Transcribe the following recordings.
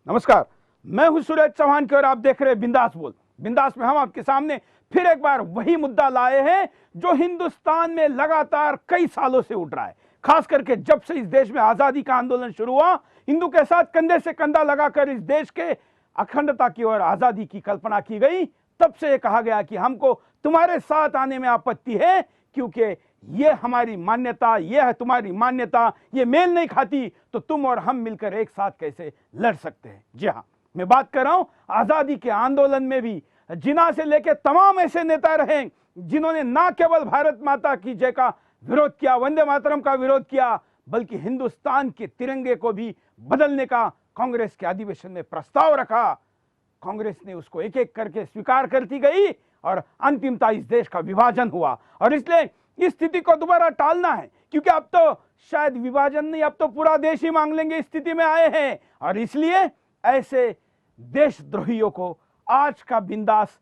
नमस्कार, मैं हूं सूरज चौहान की और आप देख रहे हैं बिंदास बोल। बिंदास में हम आपके सामने फिर एक बार वही मुद्दा लाए हैं जो हिंदुस्तान में लगातार कई सालों से उठ रहा है। खास करके जब से इस देश में आजादी का आंदोलन शुरू हुआ, हिंदू के साथ कंधे से कंधा लगाकर इस देश के अखंडता की और आजादी की कल्पना की गई। तब से यह कहा गया कि हमको तुम्हारे साथ आने में आपत्ति है क्योंकि ये हमारी मान्यता, ये है तुम्हारी मान्यता, ये मेल नहीं खाती, तो तुम और हम मिलकर एक साथ कैसे लड़ सकते हैं। जी हाँ, मैं बात कर रहा हूं आजादी के आंदोलन में भी जिन्ना से लेकर तमाम ऐसे नेता रहे जिन्होंने ना केवल भारत माता की जय का विरोध किया, वंदे मातरम का विरोध किया, बल्कि हिंदुस्तान के तिरंगे को भी बदलने का कांग्रेस के अधिवेशन में प्रस्ताव रखा। कांग्रेस ने उसको एक एक करके स्वीकार करती गई और अंतिमता इस देश का विभाजन हुआ। और इसलिए इस स्थिति को दोबारा टालना है, क्योंकि अब तो शायद विभाजन नहीं, अब तो पूरा देश ही मांग लेंगे इस स्थिति में आए हैं। और इसलिए ऐसे देशद्रोहियों को आज का बिंदास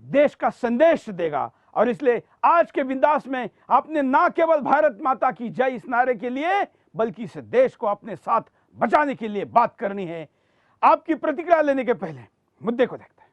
देश का संदेश देगा। और इसलिए आज के बिंदास में आपने ना केवल भारत माता की जय इस नारे के लिए, बल्कि इस देश को अपने साथ बचाने के लिए बात करनी है। आपकी प्रतिक्रिया लेने के पहले मुद्दे को देखते हैं।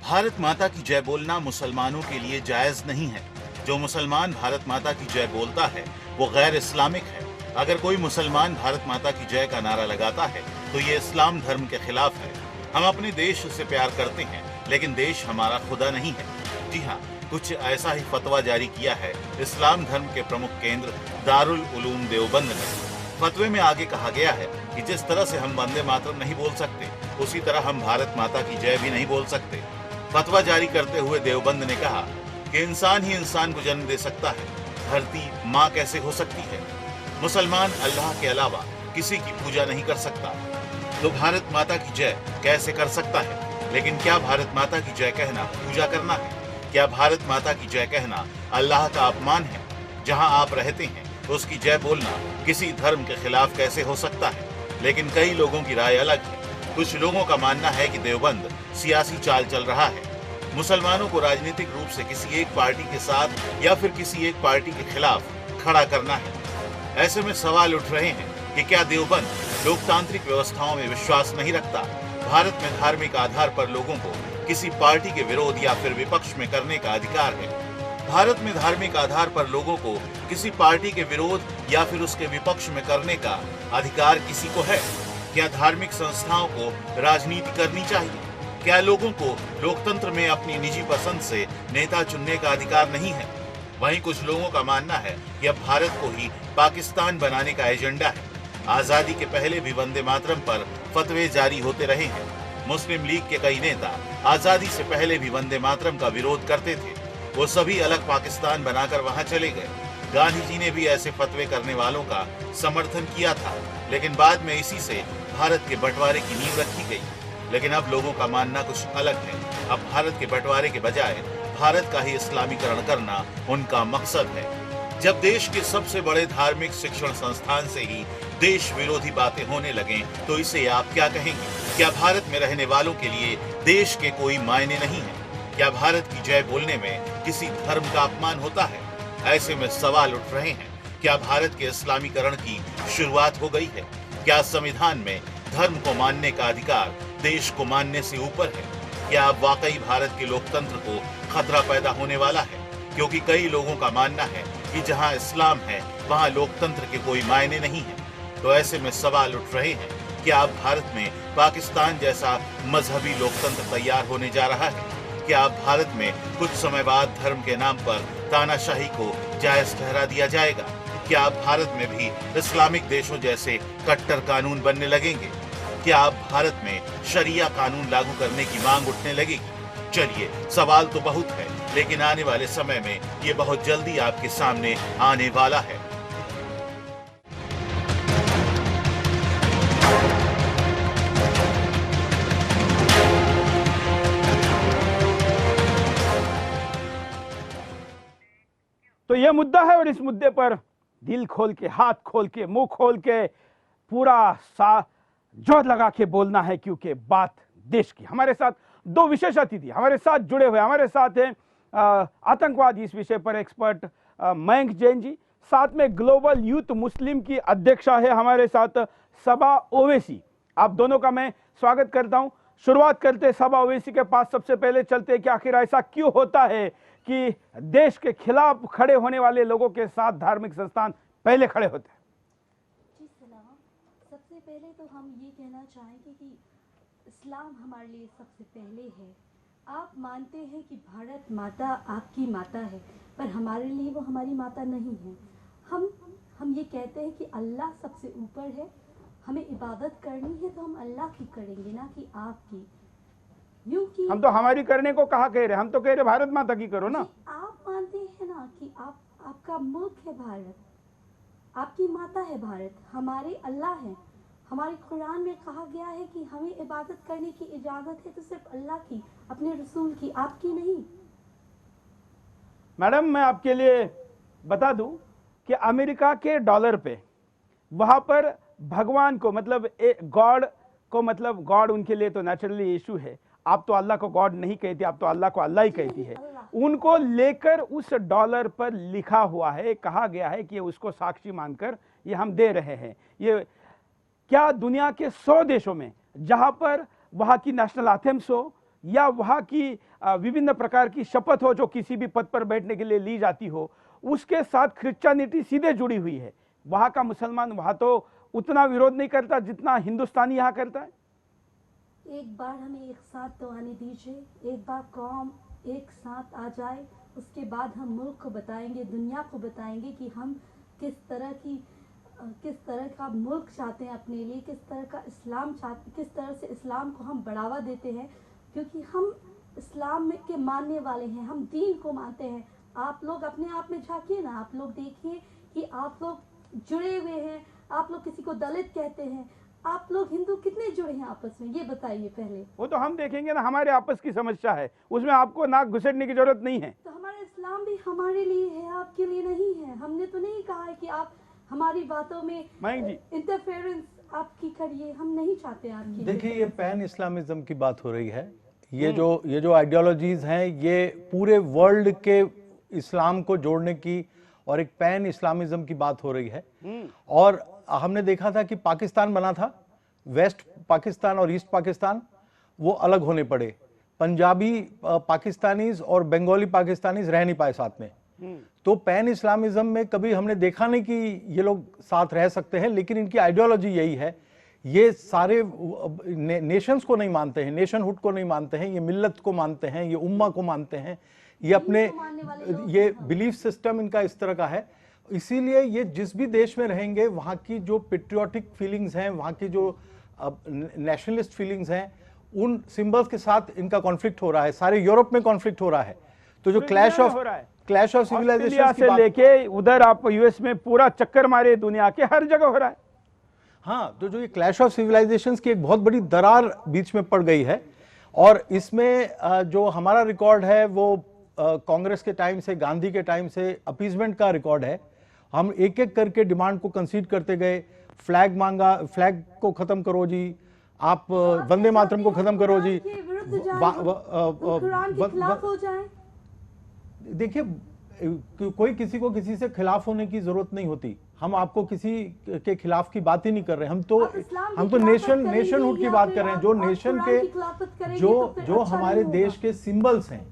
भारत माता की जय बोलना मुसलमानों के लिए जायज नहीं है। जो मुसलमान भारत माता की जय बोलता है वो गैर इस्लामिक है। अगर कोई मुसलमान भारत माता की जय का नारा लगाता है तो ये इस्लाम धर्म के खिलाफ है। हम अपने देश से प्यार करते हैं, लेकिन देश हमारा खुदा नहीं है। जी हाँ, कुछ ऐसा ही फतवा जारी किया है इस्लाम धर्म के प्रमुख केंद्र दारुल उलूम देवबंद ने। फतवे में आगे कहा गया है कि जिस तरह से हम वंदे मातरम नहीं बोल सकते, उसी तरह हम भारत माता की जय भी नहीं बोल सकते। फतवा जारी करते हुए देवबंद ने कहा कि इंसान ही इंसान को जन्म दे सकता है, धरती माँ कैसे हो सकती है। मुसलमान अल्लाह के अलावा किसी की पूजा नहीं कर सकता, तो भारत माता की जय कैसे कर सकता है। लेकिन क्या भारत माता की जय कहना पूजा करना है? क्या भारत माता की जय कहना अल्लाह का अपमान है? जहाँ आप रहते हैं उसकी जय बोलना किसी धर्म के खिलाफ कैसे हो सकता है? लेकिन कई लोगों की राय अलग है। कुछ लोगों का मानना है कि देवबंद सियासी चाल चल रहा है, मुसलमानों को राजनीतिक रूप से किसी एक पार्टी के साथ या फिर किसी एक पार्टी के खिलाफ खड़ा करना है। ऐसे में सवाल उठ रहे हैं कि क्या देवबंद लोकतांत्रिक व्यवस्थाओं में विश्वास नहीं रखता? भारत में धार्मिक आधार पर लोगों को किसी पार्टी के विरोध या फिर विपक्ष में करने का अधिकार है। भारत में धार्मिक आधार पर लोगों को किसी पार्टी के विरोध या फिर उसके विपक्ष में करने का अधिकार किसी को है? क्या धार्मिक संस्थाओं को राजनीति करनी चाहिए? क्या लोगों को लोकतंत्र में अपनी निजी पसंद से नेता चुनने का अधिकार नहीं है? वहीं कुछ लोगों का मानना है कि अब भारत को ही पाकिस्तान बनाने का एजेंडा है। आजादी के पहले भी वंदे मातरम पर फतवे जारी होते रहे हैं। मुस्लिम लीग के कई नेता आजादी से पहले भी वंदे मातरम का विरोध करते थे। वो सभी अलग पाकिस्तान बनाकर वहां चले गए। गांधी जी ने भी ऐसे फतवे करने वालों का समर्थन किया था, लेकिन बाद में इसी से भारत के बंटवारे की नींव रखी गई। लेकिन अब लोगों का मानना कुछ अलग है। अब भारत के बंटवारे के बजाय भारत का ही इस्लामीकरण करना उनका मकसद है। जब देश के सबसे बड़े धार्मिक शिक्षण संस्थान से ही देश विरोधी बातें होने लगें, तो इसे आप क्या कहेंगे? क्या भारत में रहने वालों के लिए देश के कोई मायने नहीं है? क्या भारत की जय बोलने में किसी धर्म का अपमान होता है? ऐसे में सवाल उठ रहे हैं, क्या भारत के इस्लामीकरण की शुरुआत हो गई है? क्या संविधान में धर्म को मानने का अधिकार देश को मानने से ऊपर है? क्या अब वाकई भारत के लोकतंत्र को खतरा पैदा होने वाला है? क्योंकि कई लोगों का मानना है कि जहां इस्लाम है वहां लोकतंत्र के कोई मायने नहीं है। तो ऐसे में सवाल उठ रहे हैं, क्या अब भारत में पाकिस्तान जैसा मजहबी लोकतंत्र तैयार होने जा रहा है? क्या अब भारत में कुछ समय बाद धर्म के नाम पर तानाशाही को जायज ठहरा दिया जाएगा? क्या अब भारत में भी इस्लामिक देशों जैसे कट्टर कानून बनने लगेंगे? क्या अब भारत में शरिया कानून लागू करने की मांग उठने लगेगी? चलिए, सवाल तो बहुत है, लेकिन आने वाले समय में ये बहुत जल्दी आपके सामने आने वाला है। तो यह मुद्दा है और इस मुद्दे पर दिल खोल के, हाथ खोल के, मुंह खोल के, पूरा जोर लगा के बोलना है, क्योंकि बात देश की। हमारे साथ दो विशेष अतिथि हमारे साथ जुड़े हुए, हमारे साथ हैं आतंकवाद इस विषय पर एक्सपर्ट मयंक जैन जी, साथ में ग्लोबल यूथ मुस्लिम की अध्यक्षा है हमारे साथ सबा ओवैसी। आप दोनों का मैं स्वागत करता हूं। शुरुआत करते सबा ओवैसी के पास, सबसे पहले चलते हैं कि आखिर ऐसा क्यों होता है कि देश के खिलाफ खड़े होने वाले लोगों के साथ धार्मिक संस्थान पहले खड़े होते हैं। जी सलाम। सबसे पहले तो हम ये कहना चाहेंगे कि इस्लाम हमारे लिए सबसे पहले है। आप मानते हैं कि भारत माता आपकी माता है, पर हमारे लिए वो हमारी माता नहीं है। हम ये कहते हैं कि अल्लाह सबसे ऊपर है, हमें इबादत करनी है तो हम अल्लाह की करेंगे, ना कि आपकी। यूं कि हम तो हमारी करने को कहा कह रहे, हम तो कह रहे भारत माता की करो ना। आप मानते हैं ना कि आपका मुल्क है भारत, आपकी माता है भारत, हमारे अल्लाह है। हमारे कुरान में कहा गया है कि हमें इबादत करने की इजाज़त है तो सिर्फ अल्लाह की, अपने रसूल की, आपकी नहीं। मैडम मैं आपके लिए बता दूं कि अमेरिका के डॉलर पे वहां पर भगवान को मतलब गॉड को, मतलब गॉड उनके लिए तो नेचुरली इशू है। आप तो अल्लाह को गॉड नहीं कहती, आप तो अल्लाह को अल्लाह ही कहती है। उनको लेकर उस डॉलर पर लिखा हुआ है, कहा गया है कि उसको साक्षी मानकर ये हम दे रहे हैं। ये क्या दुनिया के 100 देशों में जहां पर वहां की नेशनल एंथेम्स हो या वहां की विभिन्न प्रकार की शपथ हो जो किसी भी पद पर बैठने के लिए ली जाती हो, उसके साथ क्रिश्चियनिटी सीधे जुड़ी हुई है। वहां का मुसलमान वहां तो उतना विरोध नहीं करता जितना हिंदुस्तानी यहाँ करता है। एक बार हमें एक साथ तो आने दीजिए, एक बार कौम एक साथ आ जाए, उसके बाद हम मुल्क को बताएंगे, दुनिया को बताएंगे कि हम किस तरह का मुल्क चाहते हैं अपने लिए, किस तरह का इस्लाम चाहते, किस तरह से इस्लाम को हम बढ़ावा देते हैं, क्योंकि हम इस्लाम में के मानने वाले हैं, हम दीन को मानते हैं। आप लोग अपने आप में झांकिए ना, आप लोग देखिए कि आप लोग जुड़े हुए हैं। आप लोग किसी को दलित कहते हैं, आप लोग हिंदू कितने जुड़े हैं आपस में, ये बताइए पहले। वो तो हम देखेंगे ना, हमारे आपस की समस्या है, उसमें आपको नाक घुसेड़ने की जरूरत नहीं है। तो हमारा इस्लाम भी हमारे लिए है, आपके लिए नहीं है। हमने तो नहीं कहा है कि आप हमारी बातों में इंटरफेरेंस आपकी करिए, हम नहीं चाहते आपकी। देखिए ये पैन इस्लामिज्म की बात हो रही है। ये जो आइडियोलॉजीज हैं ये पूरे वर्ल्ड के इस्लाम को जोड़ने की और एक पैन इस्लामिज्म की बात हो रही है। और हमने देखा था कि पाकिस्तान बना था, वेस्ट पाकिस्तान और ईस्ट पाकिस्तान, वो अलग होने पड़े। पंजाबी पाकिस्तानीज और बंगाली पाकिस्तानीज रह नहीं पाए साथ में। तो पैन इस्लामिज्म में कभी हमने देखा नहीं कि ये लोग साथ रह सकते हैं, लेकिन इनकी आइडियोलॉजी यही है। ये सारे नेशंस को नहीं मानते हैं, नेशनहुड को नहीं मानते हैं, ये मिल्लत को मानते हैं, ये उम्मा को मानते हैं, ये अपने ये बिलीफ सिस्टम इनका इस तरह का है। इसीलिए ये जिस भी देश में रहेंगे वहाँ की जो पेट्रियोटिक फीलिंग्स हैं, वहाँ की जो नेशनलिस्ट फीलिंग्स हैं, उन सिंबल्स के साथ इनका कॉन्फ्लिक्ट हो रहा है। सारे यूरोप में कॉन्फ्लिक्ट हो रहा है। तो जो क्लैश ऑफ सिविलाइजेशन से लेके उधर आप यूएस में पूरा चक्कर मारे, दुनिया के हर जगह हो रहा है। हाँ, तो जो ये क्लैश ऑफ सिविलाइजेशंस की एक बहुत बड़ी दरार बीच में पड़ गई है। और इसमें जो हमारा रिकॉर्ड है वो कांग्रेस के टाइम से, गांधी के टाइम से अपीजमेंट का रिकॉर्ड है। हम एक एक करके डिमांड को कंसीड करते गए। फ्लैग मांगा, फ्लैग को खत्म करो जी, आप वंदे मातरम को खत्म करो जी। देखिए कोई किसी को किसी से खिलाफ होने की जरूरत नहीं होती। हम आपको किसी के खिलाफ की बात ही नहीं कर रहे। हम तो नेशनहुड की बात कर रहे हैं। जो नेशन के जो हमारे देश के सिंबल्स हैं,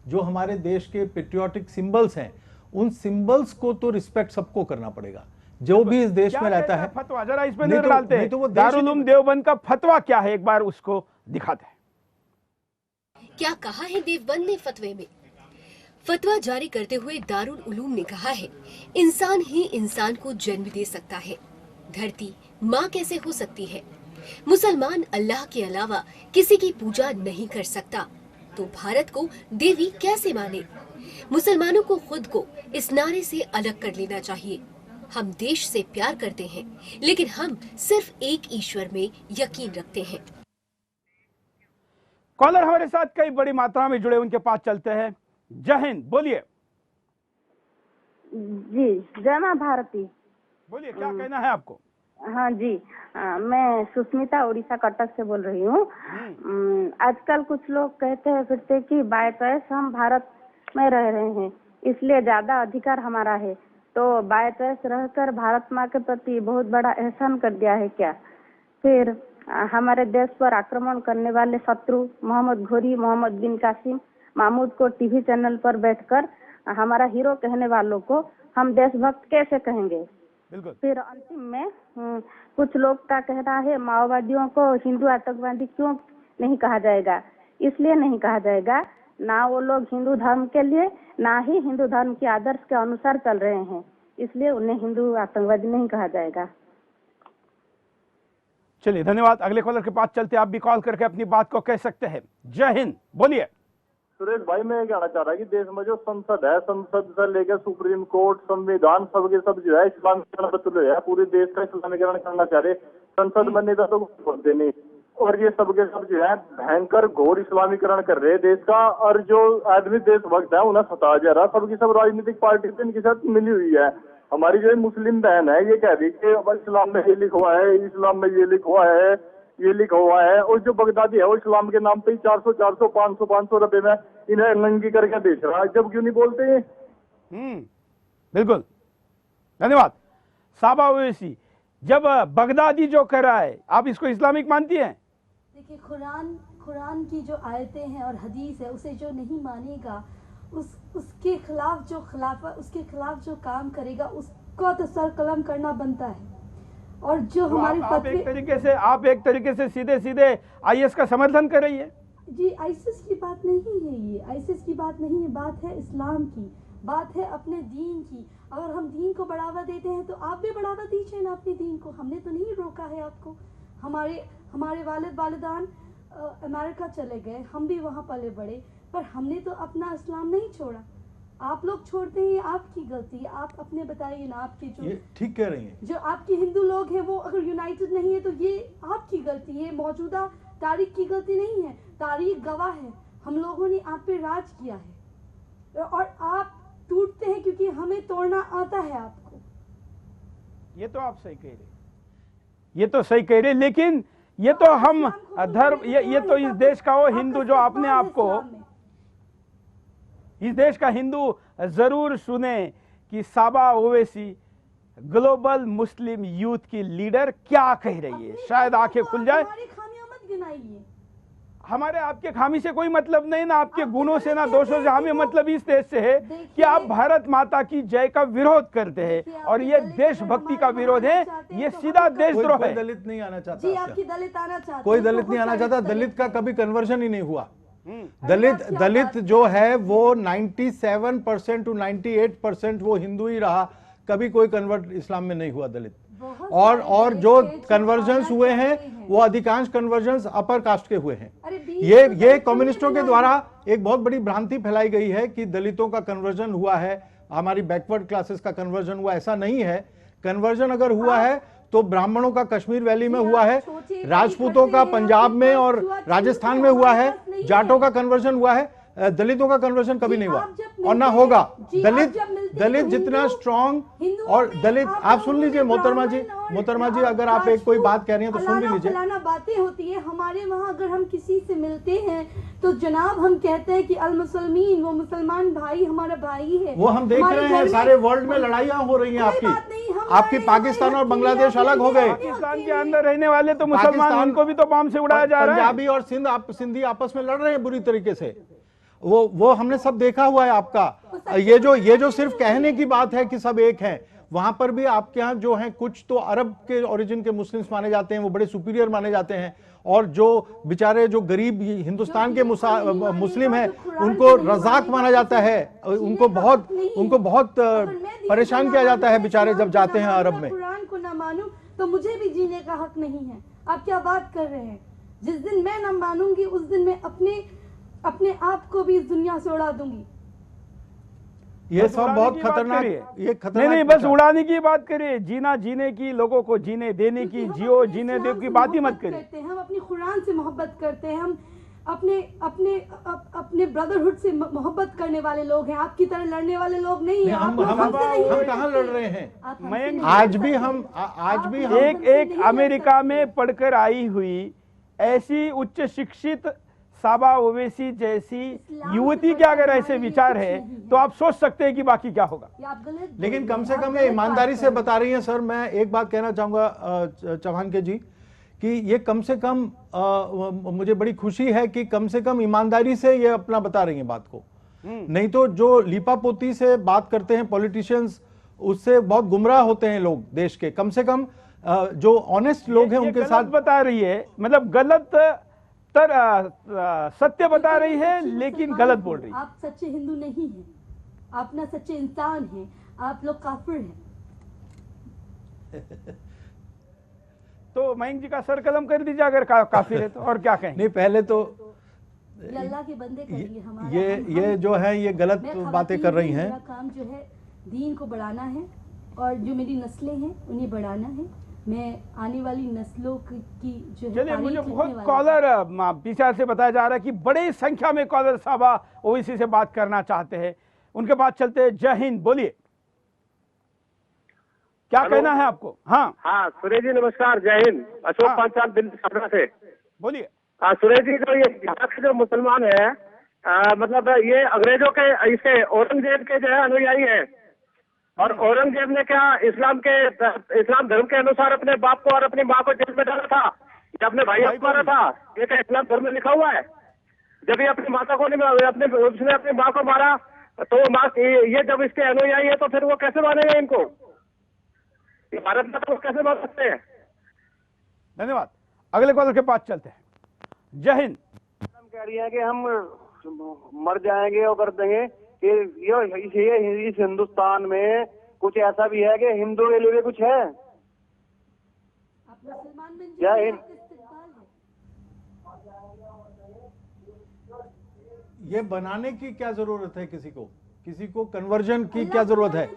जो हमारे देश के पेट्रियोटिक सिंबल्स हैं, उन सिंबल्स को तो रिस्पेक्ट सबको करना पड़ेगा, जो भी इस देश में रहता है। फतवा जरा इसमें नजर डालते हैं। तो दारुल उलूम देवबंद का फतवा क्या है, एक बार उसको दिखाते हैं। क्या कहा है देवबंद ने फतवे में? फतवा जारी करते हुए दारुल उलूम ने कहा है, इंसान ही इंसान को जन्म दे सकता है। धरती माँ कैसे हो सकती है? मुसलमान अल्लाह के अलावा किसी की पूजा नहीं कर सकता, तो भारत को देवी कैसे माने? मुसलमानों को खुद को इस नारे से अलग कर लेना चाहिए। हम देश से प्यार करते हैं, लेकिन हम सिर्फ एक ईश्वर में यकीन रखते हैं। कॉलर हमारे साथ कई बड़ी मात्रा में जुड़े, उनके पास चलते हैं। जय हिंद, बोलिए। जी, जय मां भारती। बोलिए, क्या कहना है आपको? हाँ जी, मैं सुष्मिता उड़ीसा कटक से बोल रही हूँ। आजकल कुछ लोग कहते हैं फिरते कि बाय चॉइस हम भारत में रह रहे हैं, इसलिए ज्यादा अधिकार हमारा है। तो बाय चॉइस रहकर भारत माँ के प्रति बहुत बड़ा एहसान कर दिया है क्या? फिर हमारे देश पर आक्रमण करने वाले शत्रु मोहम्मद घोरी, मोहम्मद बिन कासिम महमूद को टीवी चैनल पर बैठकर हमारा हीरो कहने वालों को हम देशभक्त कैसे कहेंगे? बिल्कुल। फिर अंतिम में कुछ लोग का कहना है माओवादियों को हिंदू आतंकवादी क्यों नहीं कहा जाएगा? इसलिए नहीं कहा जाएगा, ना वो लोग हिंदू धर्म के लिए ना ही हिंदू धर्म के आदर्श के अनुसार चल रहे हैं, इसलिए उन्हें हिंदू आतंकवादी नहीं कहा जाएगा। चलिए धन्यवाद। अगले कॉलर के पास चलते, आप भी कॉल करके अपनी बात को कह सकते हैं। जय हिंद, बोलिए। सुरेश भाई, मैं ये कहना चाह रहा कि देश में जो संसद है, संसद से लेकर सुप्रीम कोर्ट, संविधान, सब के सब जो है इस्लामीकरण बतले है, पूरे देश का इस्लामीकरण करना चाह रहे। संसद बनने का तो बोलते नहीं, और ये सब के सब जो है भयंकर घोर इस्लामीकरण कर रहे हैं देश का। और जो आदमी देशभक्त है उन्हें सता जा रहा, सबकी सब राजनीतिक पार्टी इनके साथ मिली हुई है। हमारी जो मुस्लिम बहन है ये कह रही कि इस्लाम में ये लिखा हुआ है, इस्लाम में ये लिखा हुआ है, ये लिखा हुआ है, और जो बगदादी है वो इस्लाम के नाम पे 400 500 रुपए में इन्हें नंगी करके बेच रहा है, जब क्यों नहीं बोलते? बिल्कुल, धन्यवाद। साबा ओवैसी, जब बगदादी जो कर रहा है, आप इसको इस्लामिक मानती हैं? देखिए, कुरान की जो आयतें हैं और हदीस है, उसे जो नहीं मानेगा, उसके खिलाफ जो काम करेगा उसको तो सर कलम करना बनता है। और जो तो हमारे आप एक तरीके से सीधे आईएस का समर्थन कर रही है? जी, आईसिस की बात नहीं है, ये आईसिस की बात नहीं है, बात है इस्लाम की, बात है अपने दीन की। अगर हम दीन को बढ़ावा देते हैं तो आप भी बढ़ावा दीजिए ना अपने दीन को, हमने तो नहीं रोका है आपको। हमारे वालिदान अमेरिका चले गए, हम भी वहाँ पले बड़े, पर हमने तो अपना इस्लाम नहीं छोड़ा। आप लोग छोड़ते हैं, आपकी गलती है। आप अपने बताइए ना, आपके जो ठीक कह रही हैं, जो आपके हिंदू लोग हैं वो अगर यूनाइटेड नहीं है तो ये आपकी गलती है, मौजूदा तारीख की गलती नहीं है। तारीख गवाह है, हम लोगों ने आप पे राज किया है और आप टूटते हैं क्योंकि हमें तोड़ना आता है आपको। ये तो आप सही कह रहे, ये तो सही कह रहे, लेकिन ये तो हम धर्म, ये तो इस देश का वो हिंदू जो अपने आप को, इस देश का हिंदू जरूर सुने कि साबा ओवैसी ग्लोबल मुस्लिम यूथ की लीडर क्या कह रही है, शायद आंखें खुल जाए। हमारी खामियां मत गिनाइए। हमारे आपके खामी से कोई मतलब नहीं, ना आपके गुणों से, ना दोषों से। हमें मतलब इस देश से है कि आप भारत माता की जय का विरोध करते हैं, और ये देशभक्ति का विरोध है, ये सीधा देशद्रोह है। दलित नहीं आना चाहता, जी, आपकी दलित आना चाहते, कोई दलित नहीं आना चाहता। दलित का कभी कन्वर्जन ही नहीं हुआ। दलित जो है वो 97% to 98% वो हिंदू ही रहा, कभी कोई कन्वर्ट इस्लाम में नहीं हुआ दलित। और जो कन्वर्जन्स हुए हैं वो अधिकांश कन्वर्जन्स अपर कास्ट के हुए हैं। ये कम्युनिस्टों के द्वारा एक बहुत बड़ी भ्रांति फैलाई गई है कि दलितों का कन्वर्जन हुआ है, हमारी बैकवर्ड क्लासेस का कन्वर्जन हुआ, ऐसा नहीं है। कन्वर्जन अगर हुआ है तो ब्राह्मणों का कश्मीर वैली में हुआ है, राजपूतों का पंजाब में और राजस्थान में हुआ है, जाटों का कन्वर्जन हुआ है, दलितों का कन्वर्जन कभी नहीं हुआ और ना होगा। दलित जितना स्ट्रांग और दलित, आप सुन लीजिए मोहतरमा जी, अगर आप एक कोई बात कह रही हैं तो सुन भी लीजिए। बातें होती है हमारे वहाँ, अगर हम किसी से मिलते हैं तो जनाब हम कहते हैं कि अल मुसलमीन, वो मुसलमान भाई हमारा भाई है। वो हम देख रहे हैं, सारे वर्ल्ड में लड़ाइयाँ हो रही हैं आपकी पाकिस्तान और बांग्लादेश अलग हो गए। पाकिस्तान के अंदर रहने वाले तो मुसलमान, उनको भी तो बम से उड़ाया जा रहा है। पंजाबी और सिंधी आपस में लड़ रहे हैं बुरी तरीके से, वो हमने सब देखा हुआ है आपका। ये जो सिर्फ कहने की बात है कि सब एक हैं, वहां पर भी आपके यहाँ जो हैं कुछ तो अरब के ओरिजिन के मुस्लिम्स माने जाते हैं, वो बड़े सुपीरियर माने जाते हैं, और जो बेचारे जो गरीब हिंदुस्तान के मुस्लिम हैं उनको रजाक माना जाता है, उनको बहुत परेशान किया जाता है बेचारे जब जाते हैं अरब में। कुरान को ना मानूं तो मुझे भी जीने का हक नहीं है। आप क्या बात कर रहे हैं? जिस दिन मैं ना मानूंगी उस दिन मैं अपने आप को भी इस दुनिया से उड़ा दूंगी। ये सब बहुत खतरनाक, ये खतरनाक नहीं, बस उड़ाने की बात करिए, जीने की, लोगों को जीने देने की, जियो जीने दे की बात ही मत करिए। हम अपनी कुरान से मोहब्बत करते हैं, अपने अपने अपने ब्रदरहुड से मोहब्बत करने वाले लोग हैं, आपकी तरह लड़ने वाले लोग नहीं हैं। हम आप लोग हमसे नहीं हम हैं। कहाँ लड़ रहे हैं? आप हमसे मयंक, नहीं आज लड़ भी सकते। हम एक एक अमेरिका में पढ़कर आई हुई ऐसी उच्च शिक्षित साबा ओवैसी जैसी युवती के अगर ऐसे विचार है तो आप सोच सकते हैं कि बाकी क्या होगा। ये आप गलत बोल लेकिन रहे कम हैं, से आप कम गलत ये बात ईमानदारी कर से रहे हैं। बता रही हैं। सर, मैं एक बात कहना चाहूंगा चौहान के जी कि ये कम से कम मुझे बड़ी खुशी है कि कम से कम ईमानदारी से ये अपना बता रही हैं बात को। नहीं तो जो लीपापोती से बात करते हैं पॉलिटिशियंस, उससे बहुत गुमराह होते हैं लोग देश के। कम से कम जो ऑनेस्ट लोग हैं ये उनके गलत साथ बता रही है, मतलब गलत सत्य बता रही है लेकिन गलत बोल रही है। आप सच्चे हिंदू नहीं हैं, आप ना सच्चे इंसान हैं, आप लोग काफिर हैं। तो मयंक जी का सर कलम कर दीजिए अगर काफिर है तो, और क्या कहें। नहीं, पहले तो ये अल्लाह के बंदे के लिए हमारा ये जो है ये गलत बातें कर रही हैं। मेरा काम जो है दीन को बढ़ाना है और जो मेरी नस्लें हैं उन्हें बढ़ाना है। मैं आने वाली नस्लों की जो है चलिए, मुझे तारीख बहुत लिखने वाला कॉलर पीछे से बताया जा रहा है कि बड़ी संख्या में कॉलर साहबा ओवैसी से बात करना चाहते हैं। उनके बाद चलते हैं। जय हिंद, बोलिए क्या कहना है आपको। हाँ हाँ सुरेश जी नमस्कार, जय हिंद। अशोक हाँ। पांचाल दिन छपरा से। बोलिए। हाँ सुरेश जी, जो ये यहाँ के जो मुसलमान है मतलब ये अंग्रेजों के इसे औरंगजेब के जो है अनुयायी है। और औरंगजेब ने क्या इस्लाम धर्म के अनुसार अपने बाप को और अपनी माँ को जेल में डाला था, या अपने भाई को मारा था? ये क्या इस्लाम धर्म में लिखा हुआ है? जब ये अपनी माता को नहीं, उसने अपनी माँ को मारा तो माँ ये जब इसके अनुयायी है तो फिर वो कैसे मानेंगे इनको? ये भारत में तो कैसे मान सकते हैं? धन्यवाद। अगले कॉलर के पास चलते हैं। जय हिंद। हम कह रही है कि हम मर जाएंगे और कर देंगे कि ये इस हिंदुस्तान में कुछ ऐसा भी है कि हिंदू के लिए कुछ है। आप मुसलमान बन जय जाइए, हिंद। आपका इस्तिकबाल है। ये बनाने की क्या जरूरत है? किसी को कन्वर्जन की क्या जरूरत है?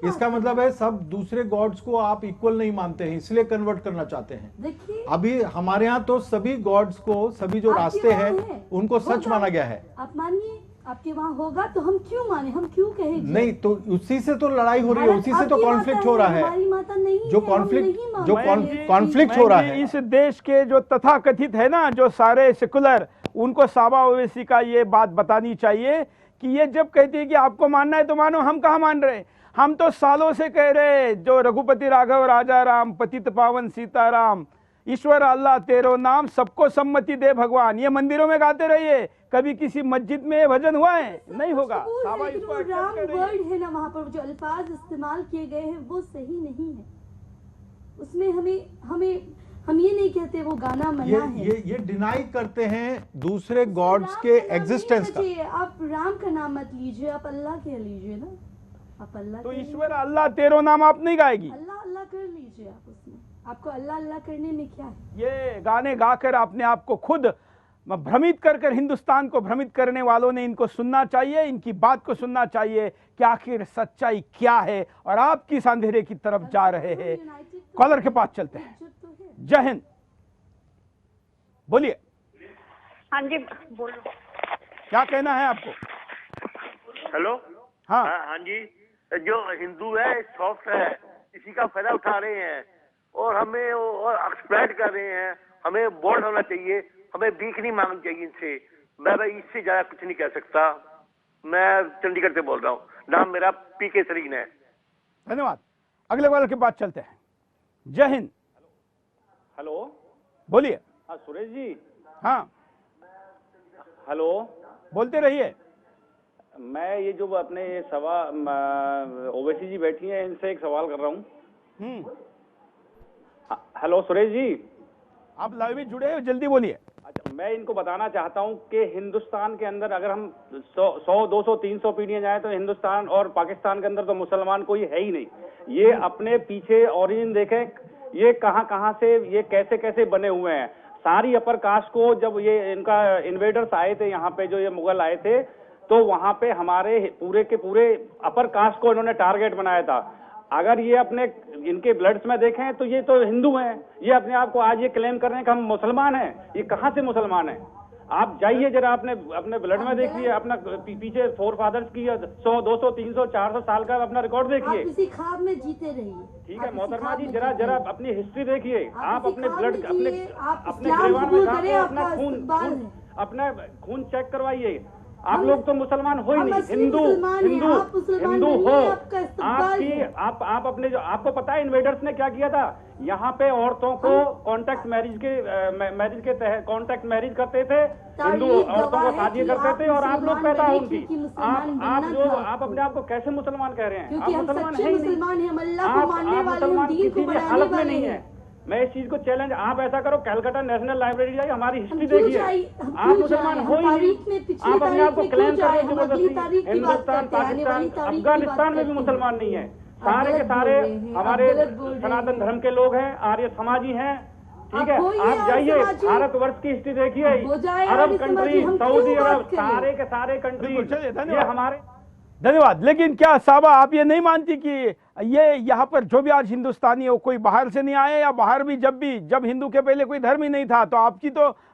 इसका मतलब है सब दूसरे गॉड्स को आप इक्वल नहीं मानते हैं, इसलिए कन्वर्ट करना चाहते हैं। देखिए अभी हमारे यहाँ तो सभी गॉड्स को, सभी जो आपके रास्ते वहाँ हैं है, उनको सच होगा। माना गया है। आप मानिए, आपके वहाँ होगा तो हम क्यों माने, हम क्यों कहें? नहीं तो उसी से तो लड़ाई हो रही है, उसी से तो कॉन्फ्लिक्ट हो रहा है। हमारी माता नहीं जो है, कॉन्फ्लिक्ट हम नहीं जो मानते। कॉन्फ्लिक्ट हो रहा मयंक जी, है, इस देश के जो तथाकथित है ना, जो सारे सेकुलर, उनको साबा ओवैसी का ये बात बतानी चाहिए कि ये जब कहती है कि आपको मानना है तो मानो, हम कहाँ मान रहे हैं? हम तो सालों से कह रहे, जो रघुपति राघव राजा राम, पतित पावन सीताराम, ईश्वर अल्लाह तेरो नाम, सबको सम्मति दे भगवान, ये मंदिरों में गाते रहिए। कभी किसी मस्जिद में ये भजन हुआ है? नहीं होगा। कबूल साबा है, लेकिन इसको वो accept राम कर रही है। वर्ड है ना, वहाँ पर जो अल्फाज इस्तेमाल किए गए हैं वो सही नहीं है। उसमें हम ये नहीं कहते वो गाना मना है। ये डिनाई करते हैं दूसरे गॉड्स राम के का नाम नहीं एग्जिस्टेंस लेना का। चाहिए। आप राम का नाम मत लीजिए, आप अल्लाह के लीजिए ना। आप अल्लाह तो के ईश्वर अल्लाह तेरो नाम आप नहीं गाएगी। अल्लाह अल्लाह कर लीजिए आप उसमें। आपको अल्लाह अल्लाह करने में क्या है? ये गाने गाकर अपने आप को खुद भ्रमित कर हिंदुस्तान को भ्रमित करने वालों ने इनको सुनना चाहिए, इनकी बात को सुनना चाहिए कि आखिर सच्चाई क्या है और आप किस अंधेरे की तरफ जा रहे हैं। कॉलर के पास चलते हैं। जय हिंद, बोलिए हाँ जी बोलो। क्या कहना है आपको। हेलो। हाँ हाँ जी, जो हिंदू है सॉफ्ट है, इसी का फायदा उठा रहे हैं और हमें और एक्सप्लॉइट कर रहे हैं। हमें बोल्ड होना चाहिए, हमें भीख नहीं मांगनी चाहिए इनसे। मैं भाई इससे ज्यादा कुछ नहीं कह सकता। मैं चंडीगढ़ से बोल रहा हूँ, नाम मेरा पीके सरीन है। धन्यवाद। अगले कॉलर के पास चलते हैं। जय हिंद, हेलो। बोलिए। हाँ सुरेश जी। हाँ हेलो। बोलते रहिए। मैं ये जो अपने ये ओवैसी जी बैठी हैं, इनसे एक सवाल कर रहा हूँ। हेलो सुरेश जी, आप लाइव में जुड़े हो, जल्दी बोलिए। अच्छा, मैं इनको बताना चाहता हूँ कि हिंदुस्तान के अंदर अगर हम 100, 200, 300 पीढ़ियां जाए तो हिंदुस्तान और पाकिस्तान के अंदर तो मुसलमान कोई है ही नहीं। ये अपने पीछे ओरिजिन देखें, ये कहाँ से, ये कैसे बने हुए हैं। सारी अपर कास्ट को जब ये इनका इन्वेडर्स आए थे यहाँ पे, जो ये मुगल आए थे, तो वहां पे हमारे पूरे के पूरे अपर कास्ट को इन्होंने टारगेट बनाया था। अगर ये अपने इनके ब्लड्स में देखें तो ये तो हिंदू हैं। ये अपने आप को आज ये क्लेम कर रहे हैं कि हम मुसलमान हैं। ये कहाँ से मुसलमान हैं? आप जाइए जरा अपने अपने ब्लड में देखिए, अपना पीछे फोर फादर्स की 100, 200, 300, 400 साल का अपना रिकॉर्ड देखिए। आप इसी ख्वाब में जीते रहिए। ठीक है मोहतरमा जी, जरा जरा अपनी हिस्ट्री देखिए। आप अपने ब्लड अपने ग्रेवान में अपना खून अपना खून चेक करवाइए। आप लोग तो मुसलमान हो ही नहीं, हिंदू हो। आप अपने जो आपको पता है इन्वेडर्स ने क्या किया था, यहाँ पे औरतों को कॉन्ट्रैक्ट मैरिज के तहत कॉन्ट्रैक्ट मैरिज करते थे, हिंदू औरतों को शादी करते थे और आप लोग पैदा उनकी। आप अपने आप को कैसे मुसलमान कह रहे हैं? आप मुसलमान है ही नहीं, आप मुसलमान किसी भी हालत में नहीं है। मैं इस चीज को चैलेंज, आप ऐसा करो कैलकाटा नेशनल लाइब्रेरी जाइए, हमारी हिस्ट्री देखिए। आप मुसलमान हो ही नहीं, आप अपने आप को क्लेम कर रहे हैं जबरदस्ती। हिंदुस्तान, पाकिस्तान, अफगानिस्तान में भी मुसलमान नहीं है। सारे के सारे हमारे सनातन धर्म के लोग हैं, आर्य समाजी हैं। ठीक है, आप जाइए भारतवर्ष की हिस्ट्री देखिए, अरब कंट्री, सऊदी अरब, सारे के सारे कंट्री ये हमारे। धन्यवाद। लेकिन क्या साबा आप ये नहीं मानती कि ये यहाँ पर जो भी आज हिंदुस्तानी हो, कोई बाहर से नहीं आए, या बाहर भी जब हिंदू के पहले कोई धर्म ही नहीं था, तो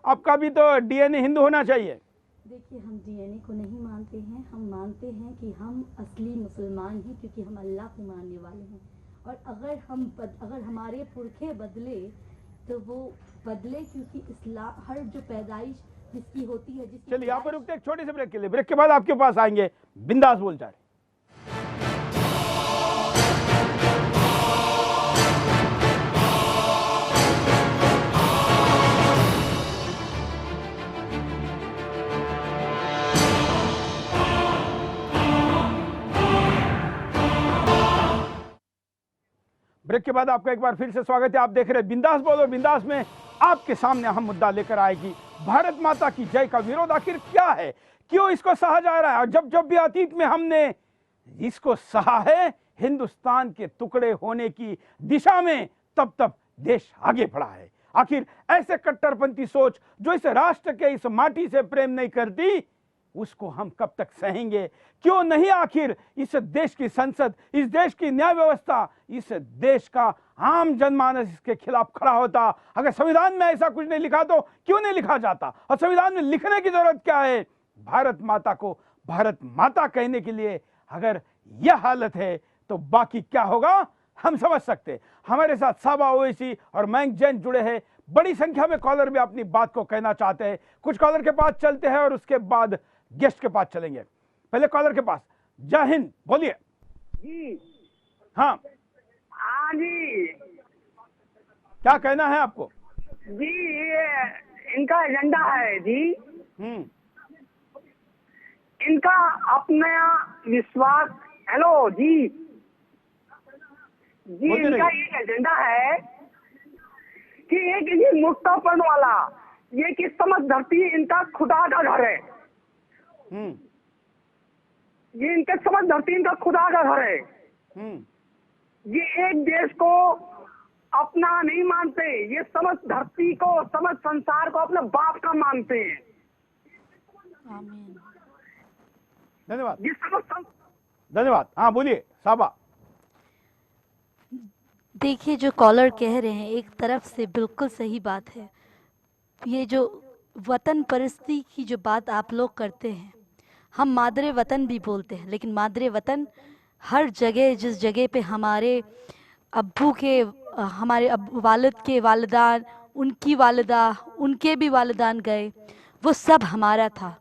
आपका भी तो डीएनए हिंदू होना चाहिए? देखिए, हम डीएनए को नहीं मानते हैं, हम मानते हैं कि हम असली मुसलमान हैं, क्योंकि हम अल्लाह को मानने वाले हैं। और अगर हमारे पुरखे बदले तो वो बदले, क्योंकि इस्लाम हर जो पैदाइश जिसकी होती है। चलिए यहाँ पर रुकते एक छोटे से ब्रेक के लिए, ब्रेक के बाद आपके पास आएंगे बिंदास बोलचाल। ब्रेक के बाद आपका एक बार फिर से स्वागत है। आप देख रहे हैं बिंदास बोलो। बिंदास में आपके सामने अहम मुद्दा लेकर आएगी भारत माता की जय का विरोध आखिर क्या है, क्यों इसको सहा जा रहा है, और जब भी अतीत में हमने इसको सहा है हिंदुस्तान के टुकड़े होने की दिशा में, तब देश आगे बढ़ा है। आखिर ऐसे कट्टरपंथी सोच जो इस राष्ट्र के इस माटी से प्रेम नहीं करती, उसको हम कब तक सहेंगे? क्यों नहीं आखिर इस देश की संसद, इस देश की न्याय व्यवस्था, इस देश का आम जनमानस इसके खिलाफ खड़ा होता? अगर संविधान में ऐसा कुछ नहीं लिखा तो क्यों नहीं लिखा जाता? और संविधान में लिखने की जरूरत क्या है? भारत माता को भारत माता कहने के लिए अगर यह हालत है तो बाकी क्या होगा हम समझ सकते। हमारे साथ साबा ओवैसी और मयंक जैन जुड़े हैं। बड़ी संख्या में कॉलर भी अपनी बात को कहना चाहते हैं। कुछ कॉलर के पास चलते हैं और उसके बाद गेस्ट के पास चलेंगे। पहले कॉलर के पास। जय हिंद, बोलिए जी। हाँ जी, क्या कहना है आपको? जी ये इनका एजेंडा है जी। इनका अपना विश्वास। हेलो जी, इनका ये एजेंडा है कि एक ये मुक्तापन वाला, ये कि समझ धरती इनका खुदा का घर है। ये इनके समझ धरती इनका खुदा का घर है। ये एक देश को अपना नहीं मानते, ये समझ धरती को, समझ संसार को अपने बाप का मानते हैं। धन्यवाद। ये समझ धन्यवाद। हाँ बोलिए साबा। देखिए, जो कॉलर कह रहे हैं एक तरफ से बिल्कुल सही बात है। ये जो वतन परिस्थिति की जो बात आप लोग करते हैं, हम मादरे वतन भी बोलते हैं, लेकिन मादरे वतन हर जगह, जिस जगह पे हमारे अब्बू के, हमारे वालिद के वालिदान, उनकी वालिदा, उनके भी वालिदान गए, वो सब हमारा था।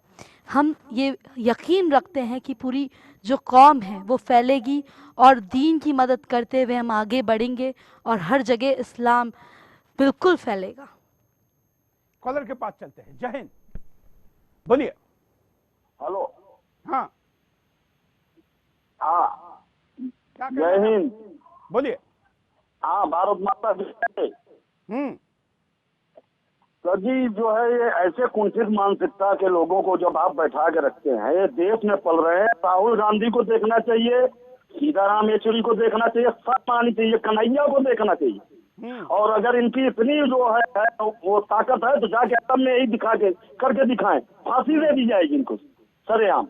हम ये यकीन रखते हैं कि पूरी जो कौम है वो फैलेगी और दीन की मदद करते हुए हम आगे बढ़ेंगे और हर जगह इस्लाम बिल्कुल फैलेगा। कॉलर के पास चलते हैं। जय हिंद, बोलिए। हेलो। हाँ हाँ, क्या जय हिंद, बोलिए। हाँ, भारत माता की जय। सर जी, जो है ये ऐसे कुंठित मानसिकता के लोगों को जब आप बैठा के रखते हैं, ये देश में पल रहे हैं। राहुल गांधी को देखना चाहिए, सीताराम येचुरी को देखना चाहिए, सब आनी चाहिए, कन्हैया को देखना चाहिए। और अगर इनकी इतनी जो है वो ताकत है तो जाके असम में यही दिखा के करके दिखाएं, फांसी दे दी जाएगी इनको सरेआम।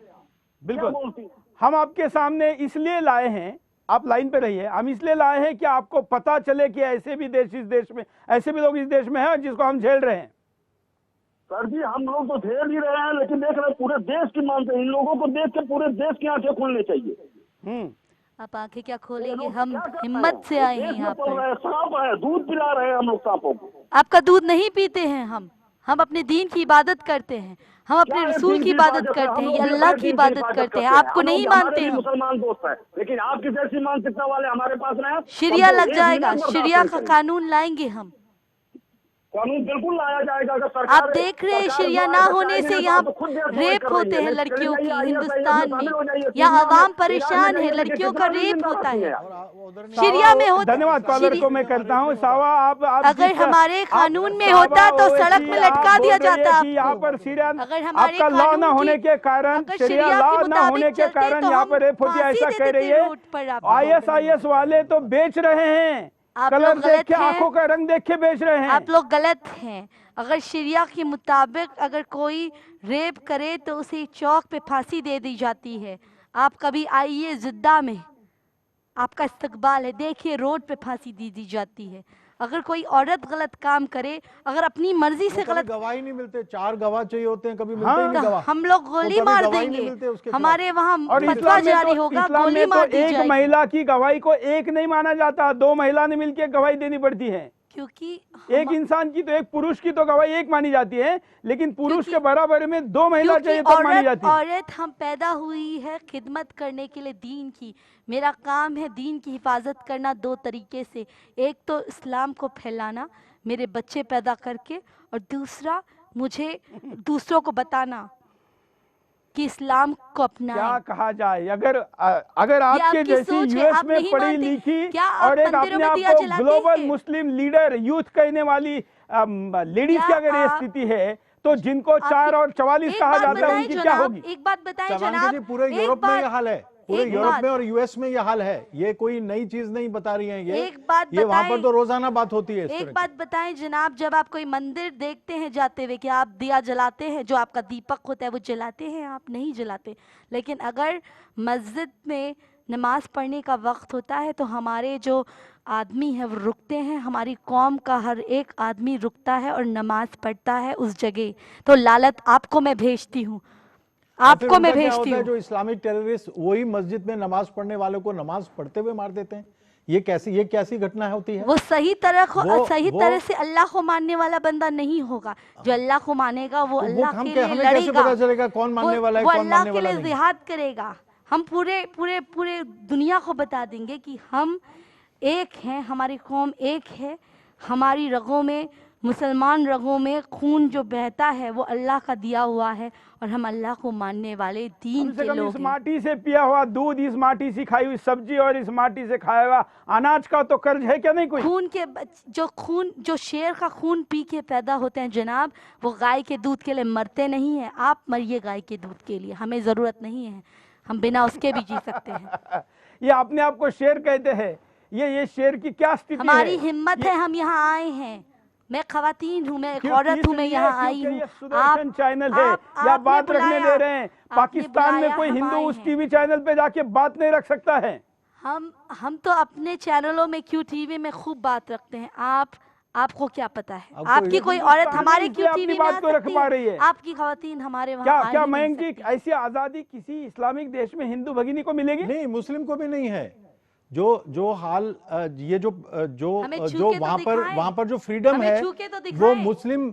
बिल्कुल, हम आपके सामने इसलिए लाए हैं, आप लाइन पे रहिए, हम इसलिए लाए हैं कि आपको पता चले कि ऐसे भी देश इस देश में, ऐसे भी लोग इस देश में हैं जिसको हम झेल रहे हैं। सर जी हम लोग तो झेल ही रहे हैं, लेकिन देख रहे हैं पूरे देश की मानते हैं। इन लोगों को देख के पूरे देश की आंखें खोलनी चाहिए। आप आंखें क्या खोलेंगे, हम हिम्मत से आए हैं यहाँ पर। सांप है, दूध पिला रहे हैं हम लोग सांपों को। आपका दूध नहीं पीते हैं हम अपने दीन की इबादत करते हैं, हम अपने रसूल की इबादत करते हैं, ये अल्लाह की इबादत करते हैं। आपको नहीं मानते हम। मुसलमान दोस्त है, लेकिन आपकी जैसी मानसिकता वाले हमारे पास नहीं। शरिया लग जाएगा, शरिया का कानून लाएंगे हम। कानून बिल्कुल लाया जाएगा। अगर सरकार आप देख रहे हैं शरिया ना होने से यहाँ रेप होते हैं लड़कियों की हिंदुस्तान में, या आवाम परेशान है, लड़कियों का रेप होता है शरिया में होता। धन्यवाद कॉलर को मैं करता हूँ। सावा आप अगर हमारे कानून में होता तो सड़क में लटका दिया जाता। यहाँ पर शरिया अगर हमारे आपका लॉ न होने के कारण, शरिया लॉ न होने के कारण यहाँ पर रेप होती है, ऐसा कह रही है। ISIS वाले तो बेच रहे हैं, कलर देख के, आंखों का रंग देख के बेच रहे हैं। आप लोग गलत हैं। अगर शरिया के मुताबिक अगर कोई रेप करे तो उसे चौक पे फांसी दे दी जाती है। आप कभी आइए जिद्दा में, आपका इस्तकबाल है, देखिए रोड पे फांसी दी जाती है। अगर कोई औरत गलत काम करे, अगर अपनी मर्जी से गलत, गवाही नहीं मिलते, 4 गवाह चाहिए होते हैं, कभी मिलते ही नहीं गवाह। हम लोग गोली मार देंगे, हमारे वहाँ फतवा जारी होगा, गोली मार दी जाएगी। एक महिला की गवाही को एक नहीं माना जाता, 2 महिला ने मिलकर गवाही देनी पड़ती है। क्योंकि एक इंसान की तो, एक पुरुष की तो गवाही एक मानी जाती है, लेकिन पुरुष के बराबर में 2 महिला चाहिए तब मानी जाती है। औरत हम पैदा हुई है खिदमत करने के लिए दीन की। मेरा काम है दीन की हिफाजत करना 2 तरीके से, एक तो इस्लाम को फैलाना मेरे बच्चे पैदा करके, और दूसरा मुझे दूसरों को बताना कि इस्लाम को अपनाएं। क्या कहा जाए, अगर आपके जैसी यूएस में पढ़ी लिखी और एक अपने आप को ग्लोबल मुस्लिम लीडर यूथ कहने वाली लेडीज की अगर ये स्थिति है, तो जिनको 4 और 44 कहा जाता है उनकी क्या होगी? एक बात बताएं जनाब, पूरे यूरोप में यह हाल है, पूरे यूरोप में और यूएस में यह हाल है। ये कोई नई चीज नहीं बता रही हैं ये वहाँ पर तो रोजाना बात होती है। एक बात बताएं जनाब, जब आप कोई मंदिर देखते हैं जाते हुए, कि आप दिया जलाते हैं, जो आपका दीपक होता है वो जलाते हैं? आप नहीं जलाते। लेकिन अगर मस्जिद में नमाज पढ़ने का वक्त होता है तो हमारे जो आदमी है वो रुकते हैं, हमारी कौम का हर एक आदमी रुकता है और नमाज पढ़ता है उस जगह। तो लालत आपको मैं भेजती हूँ, आपको मैं भेजती हूँ। जो इस्लामिक टेररिस्ट वही मस्जिद में नमाज पढ़ने वालों को नमाज पढ़ते हुए मार देते हैं। ये कैसी घटना होती है? वो सही तरह से अल्लाह को मानने वाला बंदा नहीं होगा। जो अल्लाह को मानेगा वो अल्लाह के लिए लड़ेगा। कैसे पता चलेगा कौन मानने वाला है, वो कौन अल्लाह मानने के वाला लिए नहीं? जिहाद करेगा। हम पूरे दुनिया को बता देंगे कि हम एक हैं, हमारी कौम एक है, हमारी रगों में, मुसलमान रगों में खून जो बहता है वो अल्लाह का दिया हुआ है, और हम अल्लाह को मानने वाले दीन के लोग इस माटी से पिया हुआ दूध, इस माटी से खाई हुई सब्जी और इस माटी से खाया हुआ अनाज का तो कर्ज है क्या? नहीं कोई। जो शेर का खून पी के पैदा होते हैं जनाब, वो गाय के दूध के लिए मरते नहीं है। आप मरिए गाय के दूध के लिए, हमें जरूरत नहीं है, हम बिना उसके भी जी सकते हैं। ये अपने आप को शेर कहते हैं, ये शेर की क्या स्थिति है? हमारी हिम्मत है, हम यहाँ आए हैं। मैं खवातीन हूँ, मैं एक औरत हूँ, मैं यहाँ आई हूँ। आप चैनल है या बात रखने दे रहे हैं? पाकिस्तान में कोई हिंदू उस टीवी चैनल पे जाके बात नहीं रख सकता है। हम तो अपने चैनलों में क्यों टीवी में खूब बात रखते हैं। आपको क्या पता है? आपकी कोई औरत हमारे क्यों टीवी में आ सकती है? आपकी खवातीन हमारे वहाँ क्या मयंक जी, ऐसी आजादी किसी इस्लामिक देश में हिंदू भगिनी को मिलेगी? नहीं, मुस्लिम को भी नहीं है। जो हाल ये जो वहाँ पर जो फ्रीडम है वो मुस्लिम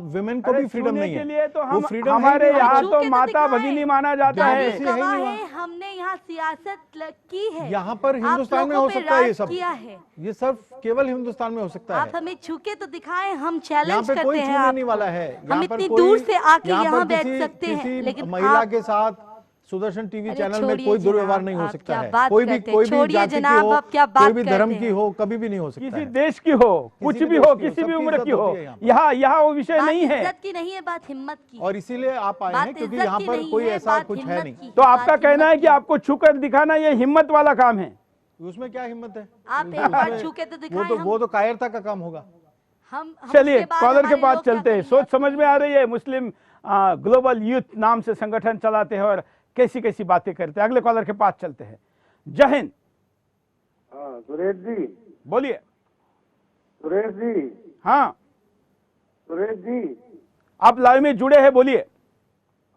विमेन को भी फ्रीडम नहीं है। तो हमारे यहाँ तो माता भगिनी माना जाता है। हमने यहाँ सियासत की है। यहाँ पर हिंदुस्तान में हो सकता है ये सब, ये सब केवल हिंदुस्तान में हो सकता है। आप हमें छूके तो दिखाएं, हम चैलेंज करते हैं। कोई छूने नहीं वाला है। हम इतनी दूर से आके यहाँ बैठ सकते हैं, लेकिन महिला के साथ सुदर्शन टीवी चैनल में कोई दुर्व्यवहार नहीं हो सकता है। कोई भी जाति की हो, कोई भी धर्म की हो, कभी भी नहीं हो सकता। किसी देश की हो, कुछ भी हो, किसी भी उम्र की हो, यहाँ वो विषय नहीं है। इज्जत की नहीं है बात, हिम्मत की। और इसीलिए आप आए हैं क्योंकि यहाँ पर कोई ऐसा कुछ है नहीं। तो आपका कहना है कि आपको छूकर दिखाना ये हिम्मत वाला काम है? उसमें क्या हिम्मत है? आप एक बार छू के तो दिखाएं। वो तो कायरता का काम होगा। चलिए कॉलर के पास चलते हैं। सोच समझ में आ रही है, मुस्लिम ग्लोबल यूथ नाम से संगठन चलाते हैं और कैसी कैसी बातें करते हैं। अगले कॉलर के पास चलते हैं। जय हिंद। सुरेश जी बोलिए। सुरेश जी। हाँ सुरेश जी, आप लाइव में जुड़े हैं, बोलिए।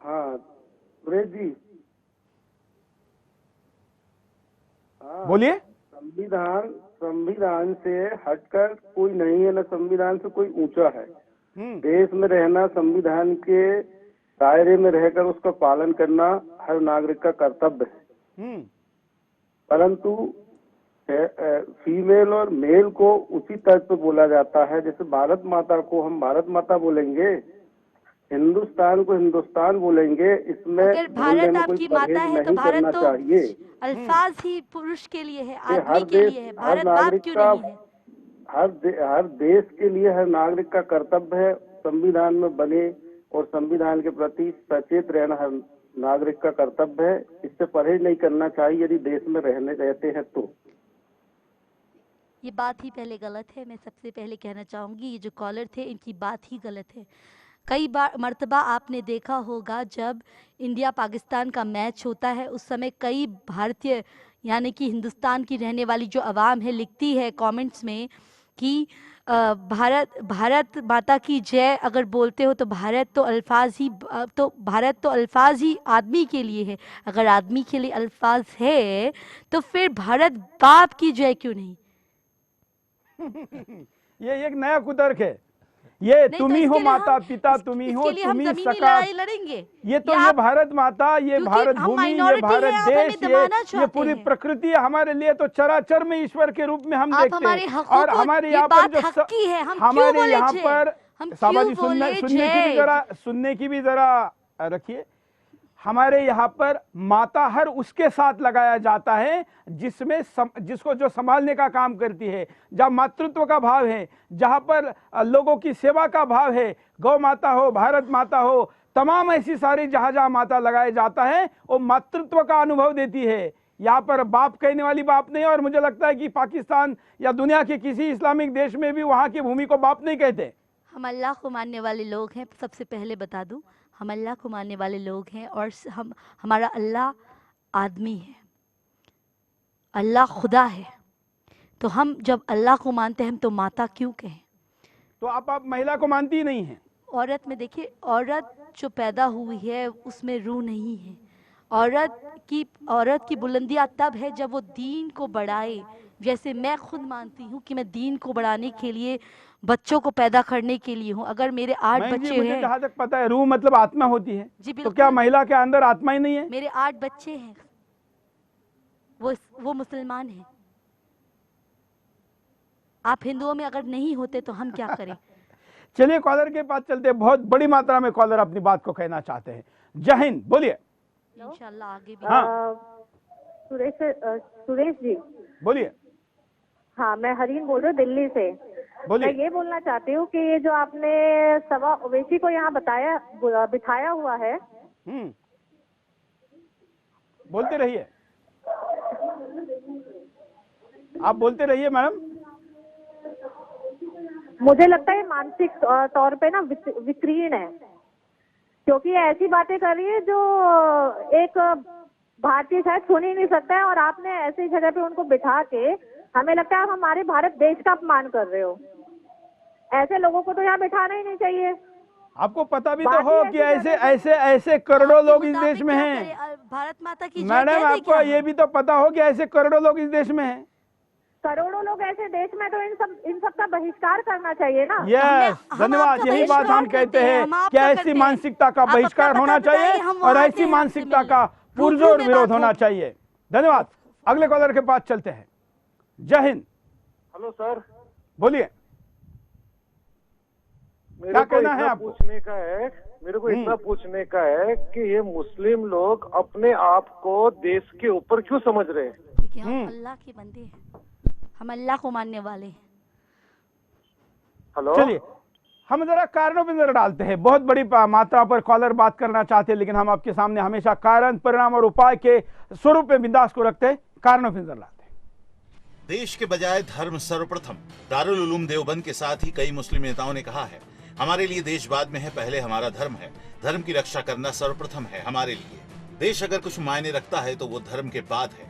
हाँ सुरेश जी, बोलिए। संविधान से हटकर कोई नहीं है, न संविधान से कोई ऊंचा है। देश में रहना, संविधान के दायरे में रहकर उसका पालन करना हर नागरिक का कर्तव्य है। परंतु फीमेल और मेल को उसी तर्ज पे बोला जाता है। जैसे भारत माता को हम भारत माता बोलेंगे, हिंदुस्तान को हिंदुस्तान बोलेंगे। इसमें अगर भारत आपकी माता है तो भारत तो चाहिए। अल्फाज ही पुरुष के लिए है, आदमी के लिए है, भारत बाप क्यों नहीं है? हर देश के लिए हर नागरिक का कर्तव्य है संविधान में बने और संविधान के प्रति सचेत रहना हर नागरिक का कर्तव्य है। इससे परहेज नहीं करना चाहिए यदि देश में रहते हैं तो। ये बात ही पहले गलत है। मैं सबसे पहले कहना चाहूँगी ये जो कॉलर थे इनकी बात ही गलत है। कई बार मर्तबा आपने देखा होगा जब इंडिया पाकिस्तान का मैच होता है उस समय कई भारतीय यानी कि हिंदुस्तान की रहने वाली जो आवाम है लिखती है कमेंट्स में कि भारत माता की जय अगर बोलते हो तो भारत तो अल्फाज ही आदमी के लिए है। अगर आदमी के लिए अल्फाज है तो फिर भारत बाप की जय क्यों नहीं? ये एक नया कुतर्क है। ये तुम ही हो माता पिता, तुम ही हो, तुम ही सका। लड़ेंगे ये तो ये भारत माता, ये भारत भूमि, ये भारत देश, ये पूरी प्रकृति है। हमारे लिए तो चराचर में ईश्वर के रूप में हम देखते हैं। और हमारे यहाँ पर जो हमारे यहाँ पर सामाजिक सुनने की भी जरा रखिए। हमारे यहाँ पर माता हर उसके साथ लगाया जाता है जिसको जो संभालने का काम करती है, जहाँ मातृत्व का भाव है, जहाँ पर लोगों की सेवा का भाव है। गौ माता हो, भारत माता हो, तमाम ऐसी सारी जहाँ माता लगाया जाता है वो मातृत्व का अनुभव देती है। यहाँ पर बाप कहने वाली बाप नहीं। और मुझे लगता है कि पाकिस्तान या दुनिया के किसी इस्लामिक देश में भी वहाँ की भूमि को बाप नहीं कहते। हम अल्लाह को मानने वाले लोग हैं। सबसे पहले बता दूं, हम अल्लाह को मानने वाले लोग हैं और हमारा अल्लाह आदमी है, अल्लाह खुदा है। तो हम जब अल्लाह को मानते हैं हम तो माता क्यों कहें? तो आप महिला को मानती ही नहीं है। औरत में देखिए, औरत जो पैदा हुई है उसमें रूह नहीं है। औरत की बुलंदियाँ तब है जब वो दीन को बढ़ाए। जैसे मैं खुद मानती हूँ कि मैं दीन को बढ़ाने के लिए, बच्चों को पैदा करने के लिए हूँ। अगर मेरे 8 बच्चे हैं, जहाँ तक पता है रूह मतलब आत्मा होती है। जी तो क्या महिला के अंदर आत्मा ही नहीं है? मेरे 8 बच्चे हैं, वो मुसलमान हैं। आप हिंदुओं में अगर नहीं होते तो हम क्या करें? चलिए कॉलर के पास चलते हैं। बहुत बड़ी मात्रा में कॉलर अपनी बात को कहना चाहते हैं। जय हिंद, बोलिए। इंशाल्लाह आगे भी। हाँ सुरेश जी बोलिए। हाँ, मैं हरीन बोल रही हूँ दिल्ली से। बोलिए। मैं ये बोलना चाहती हूँ कि ये जो आपने सवा ओवैसी को यहाँ बिठाया हुआ है। बोलते रहिए, आप बोलते रहिए मैडम। मुझे लगता है मानसिक तौर पे ना विकीर्ण है, क्योंकि ऐसी बातें कर रही है जो एक भारतीय शायद सुन ही नहीं सकता है। और आपने ऐसी जगह पे उनको बिठा के, हमें लगता है आप हमारे भारत देश का अपमान कर रहे हो। ऐसे लोगों को तो यहाँ बिठाना ही नहीं चाहिए। आपको पता भी तो हो कि ऐसे करोड़ों लोग इस देश में हैं। भारत माता की मैडम, आपको ये भी तो पता हो कि ऐसे करोड़ों लोग इस देश में हैं। करोड़ों लोग ऐसे देश में, तो इन सब का बहिष्कार करना चाहिए ना। यस, धन्यवाद। यही बात हम कहते हैं कि ऐसी मानसिकता का बहिष्कार होना चाहिए और ऐसी मानसिकता का पुरजोर विरोध होना चाहिए। धन्यवाद। अगले कॉलर के पास चलते हैं। जय हिंद। हेलो सर, बोलिए। क्या कहना है आपको? मेरे को इतना पूछने का है कि ये मुस्लिम लोग अपने आप को देश के ऊपर क्यों समझ रहे हैं? क्योंकि हम अल्लाह के बंदे हैं, हम अल्लाह को मानने वाले हैं। हेलो, चलिए हम जरा कारणों पर नजर डालते हैं। बहुत बड़ी मात्रा पर कॉलर बात करना चाहते हैं, लेकिन हम आपके सामने हमेशा कारण, परिणाम और उपाय के स्वरूप में बिंदास को रखते हैं। कारणों पर नजर डालते हैं। देश के बजाय धर्म सर्वप्रथम। दारुल उलूम देवबंद के साथ ही कई मुस्लिम नेताओं ने कहा है, हमारे लिए देश बाद में है, पहले हमारा धर्म है। धर्म की रक्षा करना सर्वप्रथम है हमारे लिए। देश अगर कुछ मायने रखता है तो वो धर्म के बाद है।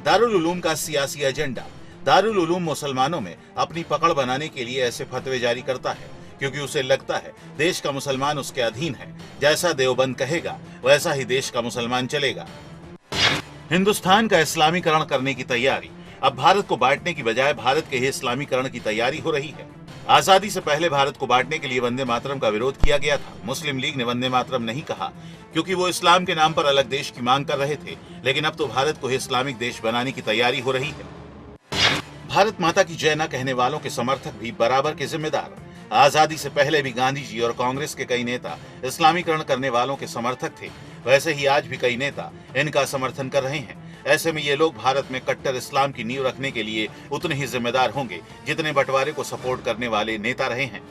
दारुल उलूम का सियासी एजेंडा। दारुल उलूम मुसलमानों में अपनी पकड़ बनाने के लिए ऐसे फतवे जारी करता है क्योंकि उसे लगता है देश का मुसलमान उसके अधीन है। जैसा देवबंद कहेगा वैसा ही देश का मुसलमान चलेगा। हिंदुस्तान का इस्लामीकरण करने की तैयारी, अब भारत को बांटने की बजाय भारत के ही इस्लामीकरण की तैयारी हो रही है। आजादी से पहले भारत को बांटने के लिए वंदे मातरम का विरोध किया गया था। मुस्लिम लीग ने वंदे मातरम नहीं कहा क्योंकि वो इस्लाम के नाम पर अलग देश की मांग कर रहे थे, लेकिन अब तो भारत को ही इस्लामिक देश बनाने की तैयारी हो रही है। भारत माता की जय न कहने वालों के समर्थक भी बराबर के जिम्मेदार। आजादी से पहले भी गांधी जी और कांग्रेस के कई नेता इस्लामीकरण करने वालों के समर्थक थे, वैसे ही आज भी कई नेता इनका समर्थन कर रहे हैं। ऐसे में ये लोग भारत में कट्टर इस्लाम की नींव रखने के लिए उतने ही जिम्मेदार होंगे जितने बंटवारे को सपोर्ट करने वाले नेता रहे हैं।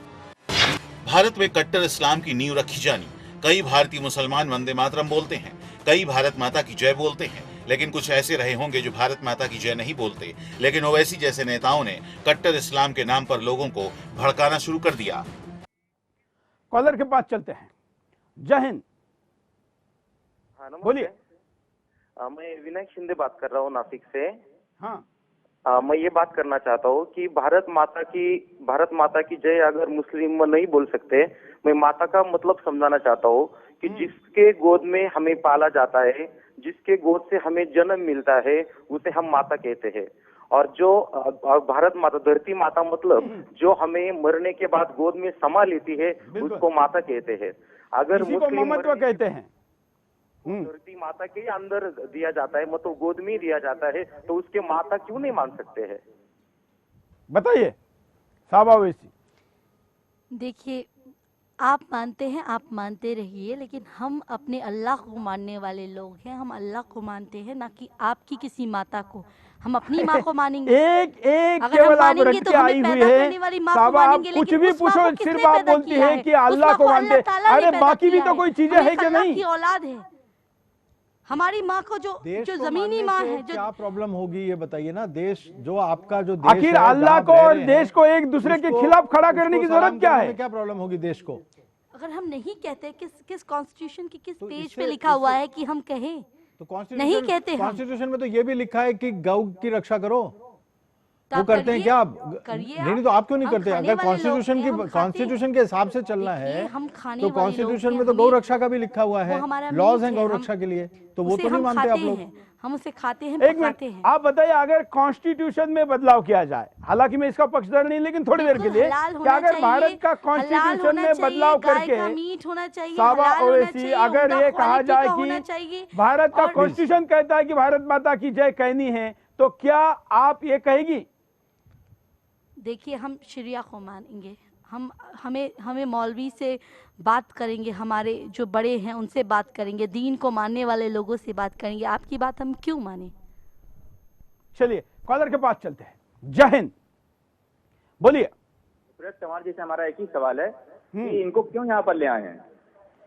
भारत में कट्टर इस्लाम की नींव रखी जानी, कई भारतीय मुसलमान वंदे मातरम बोलते हैं, कई भारत माता की जय बोलते हैं, लेकिन कुछ ऐसे रहे होंगे जो भारत माता की जय नहीं बोलते, लेकिन ओवैसी जैसे नेताओं ने कट्टर इस्लाम के नाम पर लोगों को भड़काना शुरू कर दिया। कॉलर के पास चलते हैं। जय हिंद। हाँ, नमस्ते। बोलिए। मैं विनायक शिंदे बात कर रहा हूँ नासिक से। हाँ। मैं ये बात करना चाहता हूँ कि भारत माता की जय अगर मुस्लिम नहीं बोल सकते, मैं माता का मतलब समझाना चाहता हूँ कि जिसके गोद में हमें पाला जाता है, जिसके गोद से हमें जन्म मिलता है, उसे हम माता कहते हैं। और जो भारत माता, धरती माता मतलब जो हमें मरने के बाद गोद में समा लेती है, उसको माता कहते हैं। अगर मुस्लिम ममत्व कहते हैं, धरती माता के अंदर दिया जाता है, मतलब गोद में दिया जाता है, तो उसके माता क्यों नहीं मान सकते हैं? बताइए साहबा ओवैसी। देखिए, आप मानते हैं, आप मानते रहिए, लेकिन हम अपने अल्लाह को मानने वाले लोग हैं। हम अल्लाह को मानते हैं, ना कि आपकी किसी माता को। हम अपनी माँ को मानेंगे। एक अगर हम केवल आप मानेंगे रट तो के हमें आई हुई पैदा है करने वाली माँ को साहबा, आप मानेंगे, कुछ लेकिन भी उस माँ पूछो, को सिर्फ किसने आप पैदा बोलती किया है कि अल्लाह उस को माँ मानते। अल्लाह ताला ने अरे पैदा बाकी भी किया तो है। कोई चीजें हम है एक कि अल्लाह नहीं? की औलाद है। हमारी माँ को जो जमीनी माँ है, जो क्या प्रॉब्लम होगी ये बताइए ना। देश जो आपका जो देश आखिर है, अल्लाह जहाँ को आप रह और रहे देश हैं, को एक दूसरे के खिलाफ खड़ा करने की उसको जरूरत सलाम क्या करने है? में क्या प्रॉब्लम होगी देश को? अगर हम नहीं कहते, किस कॉन्स्टिट्यूशन की किस पेज इससे- पे लिखा हुआ है कि हम कहें? तो नहीं कहते हम। कॉन्स्टिट्यूशन में तो ये भी लिखा है कि गौ की रक्षा करो। तो वो आप करते हैं करिए, क्या आप? करिए नहीं तो आप क्यों नहीं हम करते? खाने अगर वाले लोग हैं, हम खाते कॉन्स्टिट्यूशन के हिसाब से चलना देखिए, है हम खाने तो वाले कॉन्स्टिट्यूशन लोग में तो हैं, गौ हमें- रक्षा का भी लिखा हुआ है, वो हमारा लॉज मीट हैं है, गौ रक्षा के लिए, तो वो उसे तो नहीं हम मानते खाते आप लोग। हैं, हम उसे खाते हैं, एक पकाते मिनट, हैं। आप बताइए, अगर कॉन्स्टिट्यूशन में बदलाव किया जाए, हालांकि मैं इसका पक्षधर नहीं, लेकिन थोड़ी देर के लिए, हलाल कि होना अगर चाहिए, भारत का हलाल कॉन्स्टिट्यूशन होना में चाहिए, बदलाव गाय करके का मीट होना चाहिए, साहबा हलाल होना ओवैसी, चाहिए, अगर उम्दा ये कहा क्वालिटी जाए का होना कि चाहिए, भारत का और- कॉन्स्टिट्यूशन कहता है कि भारत माता की जय कहनी है, तो क्या आप ये कहेगी? देखिए, हम शरिया को मानेंगे, हमें मौलवी से बात करेंगे, हमारे जो बड़े हैं उनसे बात करेंगे, दीन को मानने वाले लोगों से बात करेंगे। आपकी बात हम क्यों माने? चलिए कॉलर के पास चलते हैं। जय हिंद। बोलिए। सुरेश चौहान जी से हमारा एक ही सवाल है कि इनको क्यों यहाँ पर ले आए हैं?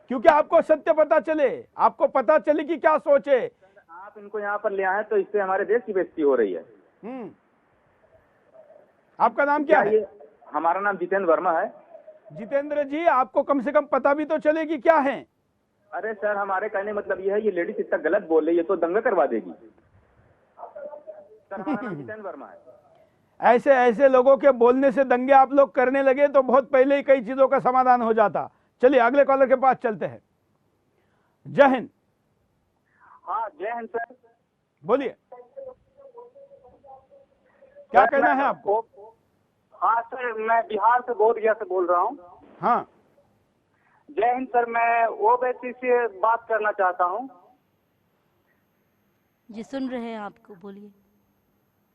क्योंकि आपको सत्य पता चले, आपको पता चले कि क्या सोचे। आप इनको यहाँ पर ले आए हैं तो इससे हमारे देश की बेइज्जती हो रही है। आपका नाम क्या है? हमारा नाम जितेंद्र वर्मा है। जितेंद्र जी, आपको कम से कम पता भी तो चले कि क्या है। अरे सर, हमारे कहने मतलब ये है, ये लेडीज इतना गलत बोल रही है तो दंगा करवा देगी। सर, हमारा नाम जितेंद्र वर्मा है। ऐसे लोगों के बोलने से दंगे आप लोग करने लगे तो बहुत पहले ही कई चीजों का समाधान हो जाता। चलिए अगले कॉलर के पास चलते हैं। जय हिंद। हाँ, जय हिंद सर। बोलिए, क्या कहना है आपको? हाँ सर, मैं बिहार से बोधगया से बोल रहा हूँ। हाँ, जय हिंद सर। मैं ओवैसी से बात करना चाहता हूँ। जी, सुन रहे हैं आपको, बोलिए।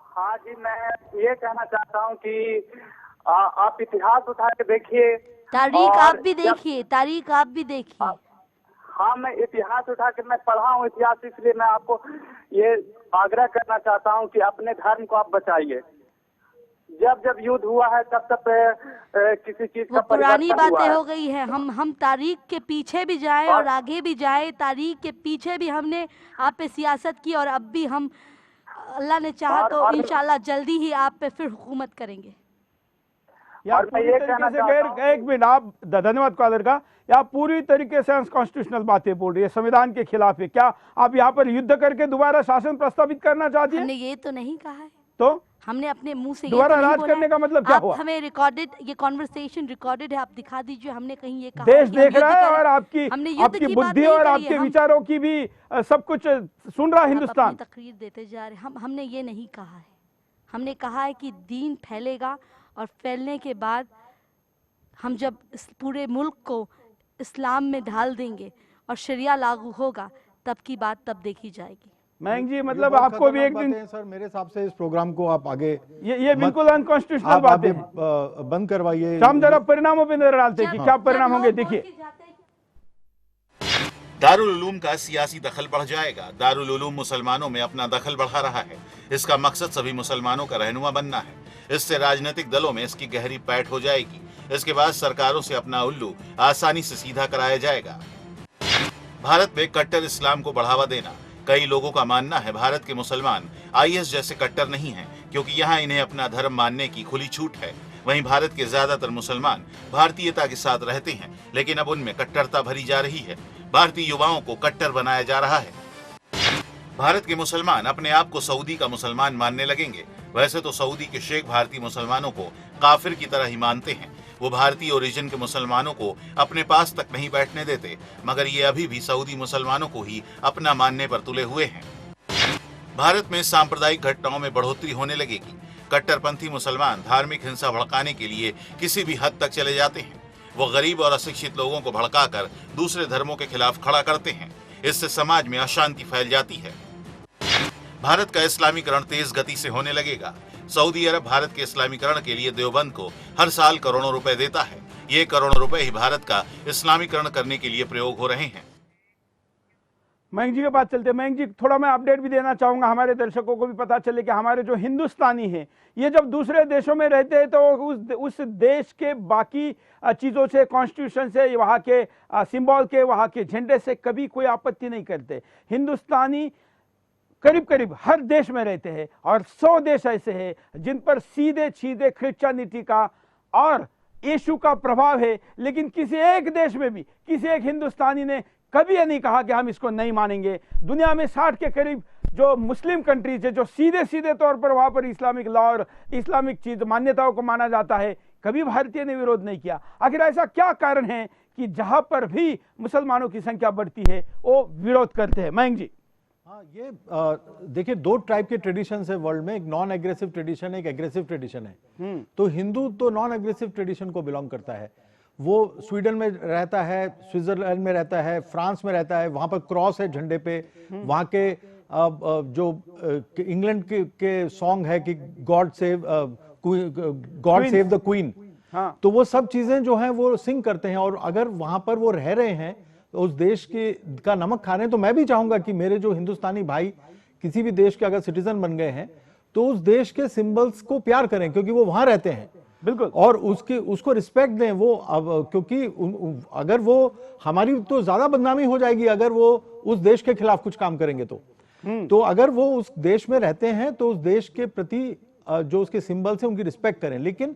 हाँ जी, मैं ये कहना चाहता हूँ कि आप इतिहास उठा के देखिए, तारीख आप भी देखिए, तारीख आप भी देखिए। हाँ, मैं इतिहास उठा के मैं पढ़ा हूँ इतिहास, इसलिए मैं आपको ये आग्रह करना चाहता हूँ कि अपने धर्म को आप बचाइए। जब जब युद्ध हुआ है तब तब किसी चीज का पुरानी परिवर्तन हुआ बातें है। हो गई है। हम तारीख के पीछे भी जाएं और आगे भी जाएं। तारीख के पीछे भी हमने आप पे सियासत की और अब भी हम, अल्लाह ने चाहा तो इंशाल्लाह जल्दी ही आप पे फिर हुकूमत करेंगे। या पूरी तरीके से एक मिनट, आप धन्यवाद कॉलर का। या पूरी तरीके से अनकॉन्स्टिट्यूशनल बातें बोल रही है, संविधान के खिलाफ है। क्या आप यहाँ पर युद्ध करके दोबारा शासन प्रस्तावित करना चाहती है? हमने ये तो नहीं कहा है। तो हमने अपने मुंह से दोबारा ये तो नहीं राज बोला करने है। का मतलब क्या आप हुआ? हमें रिकॉर्डेड, ये कॉन्वर्सेशन रिकॉर्डेड है, आप दिखा दीजिए हमने कहीं ये कहा देश कि हम देख युद्ध रहा है करें। और हमने युद्ध आपकी की बात बुद्धि नहीं और करी है। आपके हम विचारों की भी सब कुछ सुन रहा है आप हिंदुस्तान। अपनी तकरीर देते जा रहे हैं। हमने ये नहीं कहा है। हमने कहा है कि दीन फैलेगा और फैलने के बाद हम जब इस पूरे मुल्क को इस्लाम में ढाल देंगे और शरिया लागू होगा, तब की बात तब देखी जाएगी। मयंक जी, ये मतलब बहुत आपको भी एक खतरनाक दिन बातें हैं सर, मेरे हिसाब से इस प्रोग्राम को आप आगे ये बिल्कुल अनकॉन्स्टिट्यूशनल आप बातें ये, हैं। बंद करवाइए। हम जरा परिणामों पे नजर डालते हैं कि क्या परिणाम होंगे। देखिए, दारुल उलूम का सियासी दखल बढ़ जाएगा। दारुल उलूम मुसलमानों में अपना दखल बढ़ा रहा है। इसका मकसद सभी मुसलमानों का रहनुमा बनना है। इससे राजनीतिक दलों में इसकी गहरी पैठ हो जाएगी। इसके बाद सरकारों से अपना उल्लू आसानी से सीधा कराया जाएगा। भारत में कट्टर इस्लाम को बढ़ावा देना। कई लोगों का मानना है भारत के मुसलमान IS जैसे कट्टर नहीं हैं, क्योंकि यहाँ इन्हें अपना धर्म मानने की खुली छूट है। वहीं भारत के ज्यादातर मुसलमान भारतीयता के साथ रहते हैं, लेकिन अब उनमें कट्टरता भरी जा रही है। भारतीय युवाओं को कट्टर बनाया जा रहा है। भारत के मुसलमान अपने आप को सऊदी का मुसलमान मानने लगेंगे। वैसे तो सऊदी के शेख भारतीय मुसलमानों को काफिर की तरह ही मानते हैं। वो भारतीय ओरिजिन के मुसलमानों को अपने पास तक नहीं बैठने देते, मगर ये अभी भी सऊदी मुसलमानों को ही अपना मानने पर तुले हुए हैं। भारत में सांप्रदायिक घटनाओं में बढ़ोतरी होने लगेगी। कट्टरपंथी मुसलमान धार्मिक हिंसा भड़काने के लिए किसी भी हद तक चले जाते हैं। वो गरीब और अशिक्षित लोगों को भड़काकर दूसरे धर्मों के खिलाफ खड़ा करते हैं। इससे समाज में अशांति फैल जाती है। भारत का इस्लामीकरण तेज गति से होने लगेगा। सऊदी अरब भारत के इस्लामीकरण के लिए देवबंद को हर साल करोड़ों रुपए देता है। ये करोड़ों रुपए ही भारत का इस्लामीकरण करने के लिए प्रयोग हो रहे हैं। मयंक जी के पास चलते हैं। मयंक जी, थोड़ा मैं अपडेट भी देना चाहूंगा, हमारे दर्शकों को भी पता चले कि हमारे जो हिंदुस्तानी हैं ये जब दूसरे देशों में रहते हैं तो उस देश के बाकी चीज़ों से, कॉन्स्टिट्यूशन से, वहाँ के सिंबल के, वहाँ के झंडे से कभी कोई आपत्ति नहीं करते। हिंदुस्तानी करीब करीब हर देश में रहते हैं और 100 देश ऐसे हैं जिन पर सीधे सीधे क्रिश्चियनिटी का और यीशु का प्रभाव है, लेकिन किसी एक देश में भी किसी एक हिंदुस्तानी ने कभी ये नहीं कहा कि हम इसको नहीं मानेंगे। दुनिया में 60 के करीब जो मुस्लिम कंट्रीज है, जो सीधे सीधे तौर पर वहां पर इस्लामिक लॉ और इस्लामिक चीज मान्यताओं को माना जाता है, कभी भारतीय ने विरोध नहीं किया। आखिर ऐसा क्या कारण है कि जहां पर भी मुसलमानों की संख्या बढ़ती है वो विरोध करते हैं? मयंक जी, हाँ, ये देखिए, 2 टाइप के ट्रेडिशन है वर्ल्ड में। एक नॉन एग्रेसिव ट्रेडिशन है, एक एग्रेसिव ट्रेडिशन है। तो हिंदू तो नॉन एग्रेसिव ट्रेडिशन को बिलोंग करता है। वो स्वीडन में रहता है, स्विट्जरलैंड में रहता है, फ्रांस में रहता है, वहां पर क्रॉस है झंडे पे। वहां के जो इंग्लैंड के सॉन्ग है कि गॉड सेव द क्वीन, तो वो सब चीजें जो हैं वो सिंग करते हैं। और अगर वहां पर वो रह रहे हैं, उस देश का नमक खा रहे हैं, तो मैं भी चाहूंगा कि मेरे जो हिंदुस्तानी भाई किसी भी देश के अगर सिटीजन बन गए हैं तो उस देश के सिंबल्स को प्यार करें, क्योंकि वो वहां रहते हैं। बिल्कुल। और उसको रिस्पेक्ट दें। वो अब क्योंकि अगर वो हमारी तो ज्यादा बदनामी हो जाएगी अगर वो उस देश के खिलाफ कुछ काम करेंगे तो अगर वो उस देश में रहते हैं तो उस देश के प्रति जो उसके सिंबल्स हैं उनकी रिस्पेक्ट करें। लेकिन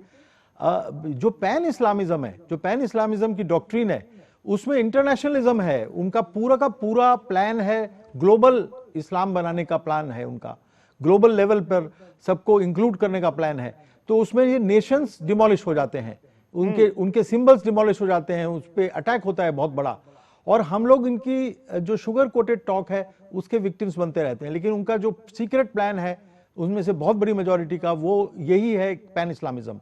जो पैन इस्लामिज्म है, जो पैन इस्लामिज्म की डॉक्ट्रिन है, उसमें इंटरनेशनलिज्म है। उनका पूरा का पूरा प्लान है, ग्लोबल इस्लाम बनाने का प्लान है उनका, ग्लोबल लेवल पर सबको इंक्लूड करने का प्लान है। तो उसमें ये नेशंस डिमोलिश हो जाते हैं, उनके सिंबल्स डिमोलिश हो जाते हैं, उस पर अटैक होता है बहुत बड़ा। और हम लोग इनकी जो शुगर कोटेड टॉक है उसके विक्टिम्स बनते रहते हैं। लेकिन उनका जो सीक्रेट प्लान है उसमें से बहुत बड़ी मेजॉरिटी का वो यही है पैन इस्लामिज्म।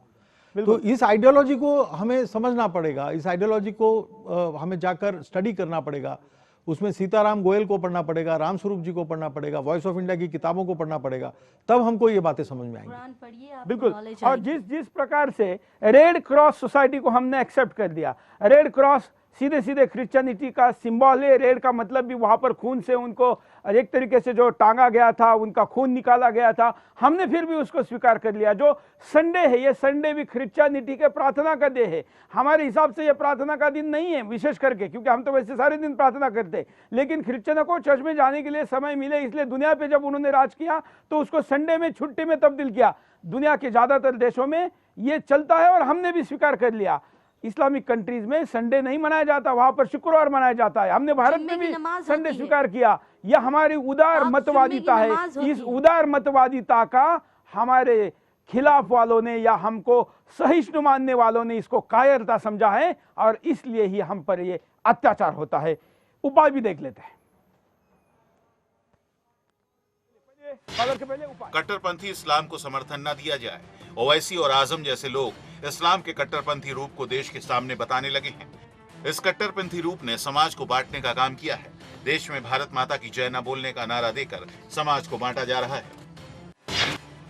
तो इस आइडियोलॉजी को हमें समझना पड़ेगा, इस आइडियोलॉजी को हमें जाकर स्टडी करना पड़ेगा। उसमें सीताराम गोयल को पढ़ना पड़ेगा, रामस्वरूप जी को पढ़ना पड़ेगा, वॉइस ऑफ इंडिया की किताबों को पढ़ना पड़ेगा, तब हमको ये बातें समझ में आएंगी। बिल्कुल। और जिस प्रकार से रेड क्रॉस सोसाइटी को हमने एक्सेप्ट कर दिया, रेड क्रॉस सीधे सीधे क्रिश्चियनिटी का सिंबल है। रेड का मतलब भी वहां पर खून से उनको एक तरीके से जो टांगा गया था, उनका खून निकाला गया था, हमने फिर भी उसको स्वीकार कर लिया। जो संडे है, ये संडे भी क्रिश्चियनिटी के प्रार्थना का डे है। हमारे हिसाब से ये प्रार्थना का दिन नहीं है विशेष करके, क्योंकि हम तो वैसे सारे दिन प्रार्थना करते हैं, लेकिन क्रिश्चियनों को चर्च में जाने के लिए समय मिले, इसलिए दुनिया पे जब उन्होंने राज किया तो उसको संडे में छुट्टी में तब्दील किया। दुनिया के ज्यादातर देशों में ये चलता है और हमने भी स्वीकार कर लिया। इस्लामिक कंट्रीज में संडे नहीं मनाया जाता, वहां पर शुक्रवार मनाया जाता है। हमने भारत में भी संडे स्वीकार किया। यह हमारी उदार मतवादिता है। इस उदार मतवादिता का हमारे खिलाफ वालों ने या हमको सहिष्णु मानने वालों ने इसको कायरता समझा है और इसलिए ही हम पर ये अत्याचार होता है। उपाय भी देख लेते हैं। कट्टरपंथी इस्लाम को समर्थन न दिया जाए। ओवैसी और आजम जैसे लोग इस्लाम के कट्टरपंथी रूप को देश के सामने बताने लगे हैं। इस कट्टरपंथी रूप ने समाज को बांटने का काम किया है। देश में भारत माता की जय न बोलने का नारा देकर समाज को बांटा जा रहा है।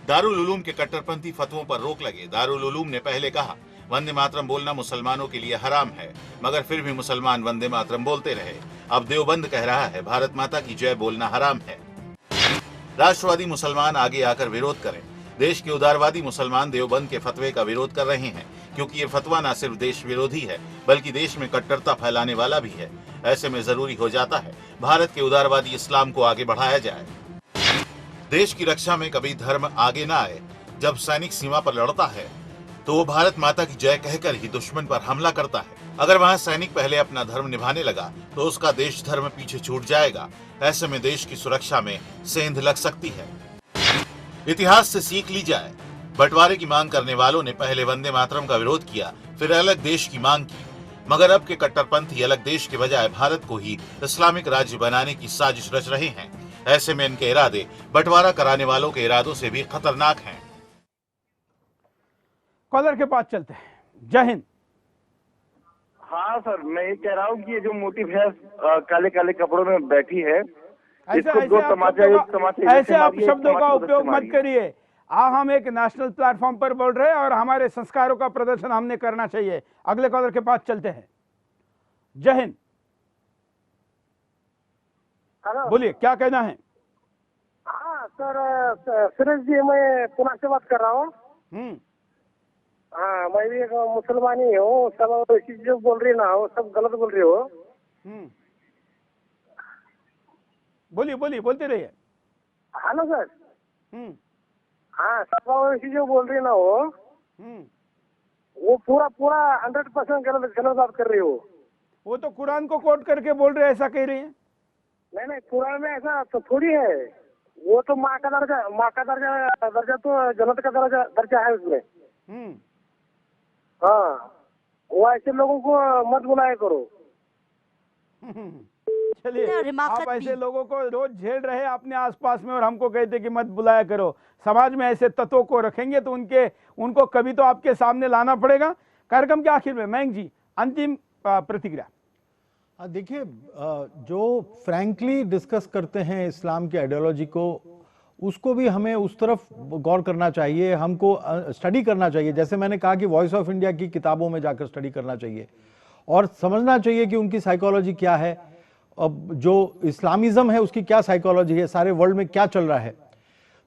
दारुल उलूम के कट्टरपंथी फतवों पर रोक लगे। दारुल उलूम ने पहले कहा वंदे मातरम बोलना मुसलमानों के लिए हराम है, मगर फिर भी मुसलमान वंदे मातरम बोलते रहे। अब देवबंद कह रहा है भारत माता की जय बोलना हराम है। राष्ट्रवादी मुसलमान आगे आकर विरोध करें। देश के उदारवादी मुसलमान देवबंद के फतवे का विरोध कर रहे हैं, क्योंकि ये फतवा न सिर्फ देश विरोधी है बल्कि देश में कट्टरता फैलाने वाला भी है। ऐसे में जरूरी हो जाता है भारत के उदारवादी इस्लाम को आगे बढ़ाया जाए। देश की रक्षा में कभी धर्म आगे न आए। जब सैनिक सीमा पर लड़ता है तो वो भारत माता की जय कहकर ही दुश्मन पर हमला करता है। अगर वहाँ सैनिक पहले अपना धर्म निभाने लगा तो उसका देश धर्म पीछे छूट जाएगा। ऐसे में देश की सुरक्षा में सेंध लग सकती है। इतिहास से सीख ली जाए। बंटवारे की मांग करने वालों ने पहले वंदे मातरम का विरोध किया, फिर अलग देश की मांग की, मगर अब के कट्टरपंथी अलग देश के बजाय भारत को ही इस्लामिक राज्य बनाने की साजिश रच रहे हैं। ऐसे में इनके इरादे बंटवारा कराने वालों के इरादों से भी खतरनाक हैं। कॉलर के पास चलते हैं। जय हिंद। हाँ सर, मैं ये कह रहा हूँ कि ये जो मोटी भैंस काले काले कपड़ों में बैठी है, इसको दो तमाचा ऐसे आप शब्दों का उपयोग मत करिए। हम एक नेशनल प्लेटफॉर्म पर बोल रहे हैं और हमारे संस्कारों का प्रदर्शन हमने करना चाहिए। अगले कॉलर के पास चलते हैं। जय हिंद। बोलिए, क्या कहना है? हाँ सर, सुरेश जी, मैं पुणे से बात कर रहा हूँ। हाँ, मैं भी एक मुसलमान ही हूँ। सब जो बोल रही ना हो, सब गलत बोल रही हो। बोलिए बोलिए, बोलते रहिए। Hello sir. हाँ, सब जो बोल रही ना हो, वो पूरा 100% गलत बात कर रही हो। वो तो कुरान को कोट करके बोल रहे, ऐसा कह रही है। नहीं, कुरान में ऐसा तो थोड़ी है। वो तो माँ का दर्जा तो जन्नत का दर्जा है उसमें। हाँ, वो ऐसे लोगों को मत बुलाया करो। चलिए, आप ऐसे लोगों को रोज झेल रहे अपने आसपास में और हमको कहते कि मत बुलाया करो। समाज में ऐसे तत्वों को रखेंगे तो उनको कभी तो आपके सामने लाना पड़ेगा। कार्यक्रम के आखिर में मयंक जी, अंतिम प्रतिक्रिया। देखिए, जो फ्रैंकली डिस्कस करते हैं इस्लाम की आइडियोलॉजी को, उसको भी हमें उस तरफ गौर करना चाहिए। हमको स्टडी करना चाहिए। जैसे मैंने कहा कि वॉइस ऑफ इंडिया की किताबों में जाकर स्टडी करना चाहिए और समझना चाहिए कि उनकी साइकोलॉजी क्या है। अब जो इस्लामिज्म है उसकी क्या साइकोलॉजी है, सारे वर्ल्ड में क्या चल रहा है।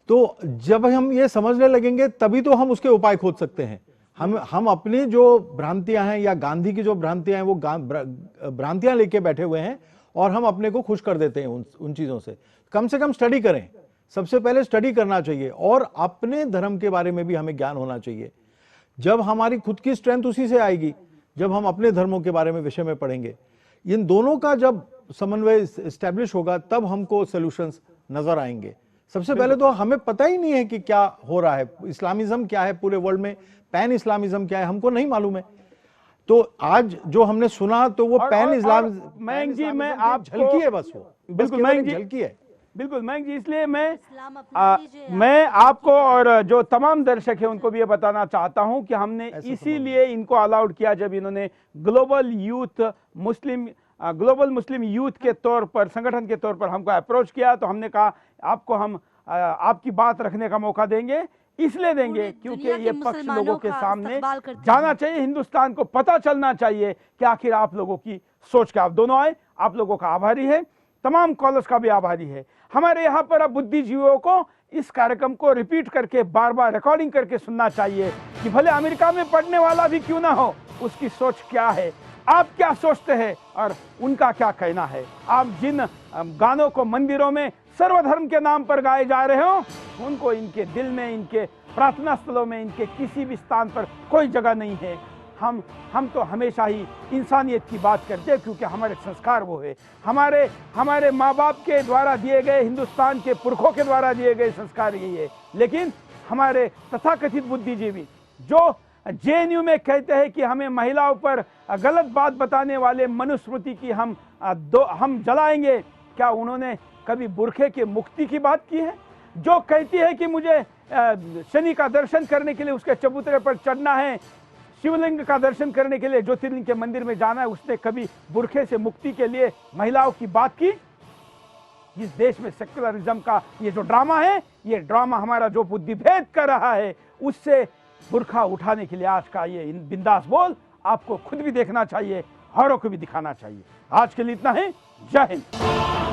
तो जब हम ये समझने लगेंगे तभी तो हम उसके उपाय खोज सकते हैं। हम अपनी जो भ्रांतियां हैं या गांधी की जो भ्रांतियां हैं वो भ्रांतियां लेके बैठे हुए हैं और हम अपने को खुश कर देते हैं उन चीजों से। कम से कम स्टडी करें। सबसे पहले स्टडी करना चाहिए और अपने धर्म के बारे में भी हमें ज्ञान होना चाहिए। जब हमारी खुद की स्ट्रेंथ उसी से आएगी जब हम अपने धर्मों के बारे में विषय में पढ़ेंगे। इन दोनों का जब समन्वय एस्टैब्लिश होगा तब हमको सॉल्यूशंस नजर आएंगे। सबसे पहले तो हमें पता ही नहीं है कि क्या हो रहा है, इस्लामिज्म क्या है पूरे वर्ल्ड में, पैन इस्लामिज्म क्या है, हमको नहीं मालूम है। तो आज जो हमने सुना तो वो पैन इस्लाम मयंक जी, मैं आप झलकी है, बस वो बिल्कुल मयंक जी झलकी है। बिल्कुल मयंक जी, इसलिए मैं आपको और जो तमाम दर्शक हैं उनको भी ये बताना चाहता हूं कि हमने इसीलिए इनको अलाउड किया जब इन्होंने ग्लोबल मुस्लिम यूथ के तौर पर, संगठन के तौर पर हमको अप्रोच किया, तो हमने कहा आपको हम आपकी बात रखने का मौका देंगे। इसलिए देंगे क्योंकि ये पक्ष लोगों के सामने जाना चाहिए, हिंदुस्तान को पता चलना चाहिए कि आखिर आप लोगों की सोच क्या। आप दोनों आए, आप लोगों का आभारी है, तमाम कॉलर्स का भी आभारी है। हमारे यहाँ पर अब बुद्धिजीवियों को इस कार्यक्रम को रिपीट करके बार बार रिकॉर्डिंग करके सुनना चाहिए कि भले अमेरिका में पढ़ने वाला भी क्यों ना हो, उसकी सोच क्या है, आप क्या सोचते हैं और उनका क्या कहना है। आप जिन गानों को मंदिरों में सर्वधर्म के नाम पर गाए जा रहे हो, उनको इनके दिल में, इनके प्रार्थना स्थलों में, इनके किसी भी स्थान पर कोई जगह नहीं है। हम तो हमेशा ही इंसानियत की बात करते हैं क्योंकि हमारे संस्कार वो है, हमारे माँ बाप के द्वारा दिए गए, हिंदुस्तान के पुरखों के द्वारा दिए गए संस्कार यही है। लेकिन हमारे तथाकथित बुद्धिजीवी जो जेएनयू में कहते हैं कि हमें महिलाओं पर गलत बात बताने वाले मनुस्मृति की हम जलाएंगे, क्या उन्होंने कभी बुरखे के मुक्ति की बात की है? जो कहती है कि मुझे शनि का दर्शन करने के लिए उसके चबूतरे पर चढ़ना है, शिवलिंग का दर्शन करने के लिए ज्योतिर्लिंग के मंदिर में जाना है, उसने कभी बुरखे से मुक्ति के लिए महिलाओं की बात की? इस देश में सेक्युलरिज्म का ये जो ड्रामा है, ये ड्रामा हमारा जो बुद्धि भेद कर रहा है, उससे बुरखा उठाने के लिए आज का ये बिंदास बोल आपको खुद भी देखना चाहिए, औरों को भी दिखाना चाहिए। आज के लिए इतना ही। जय हिंद।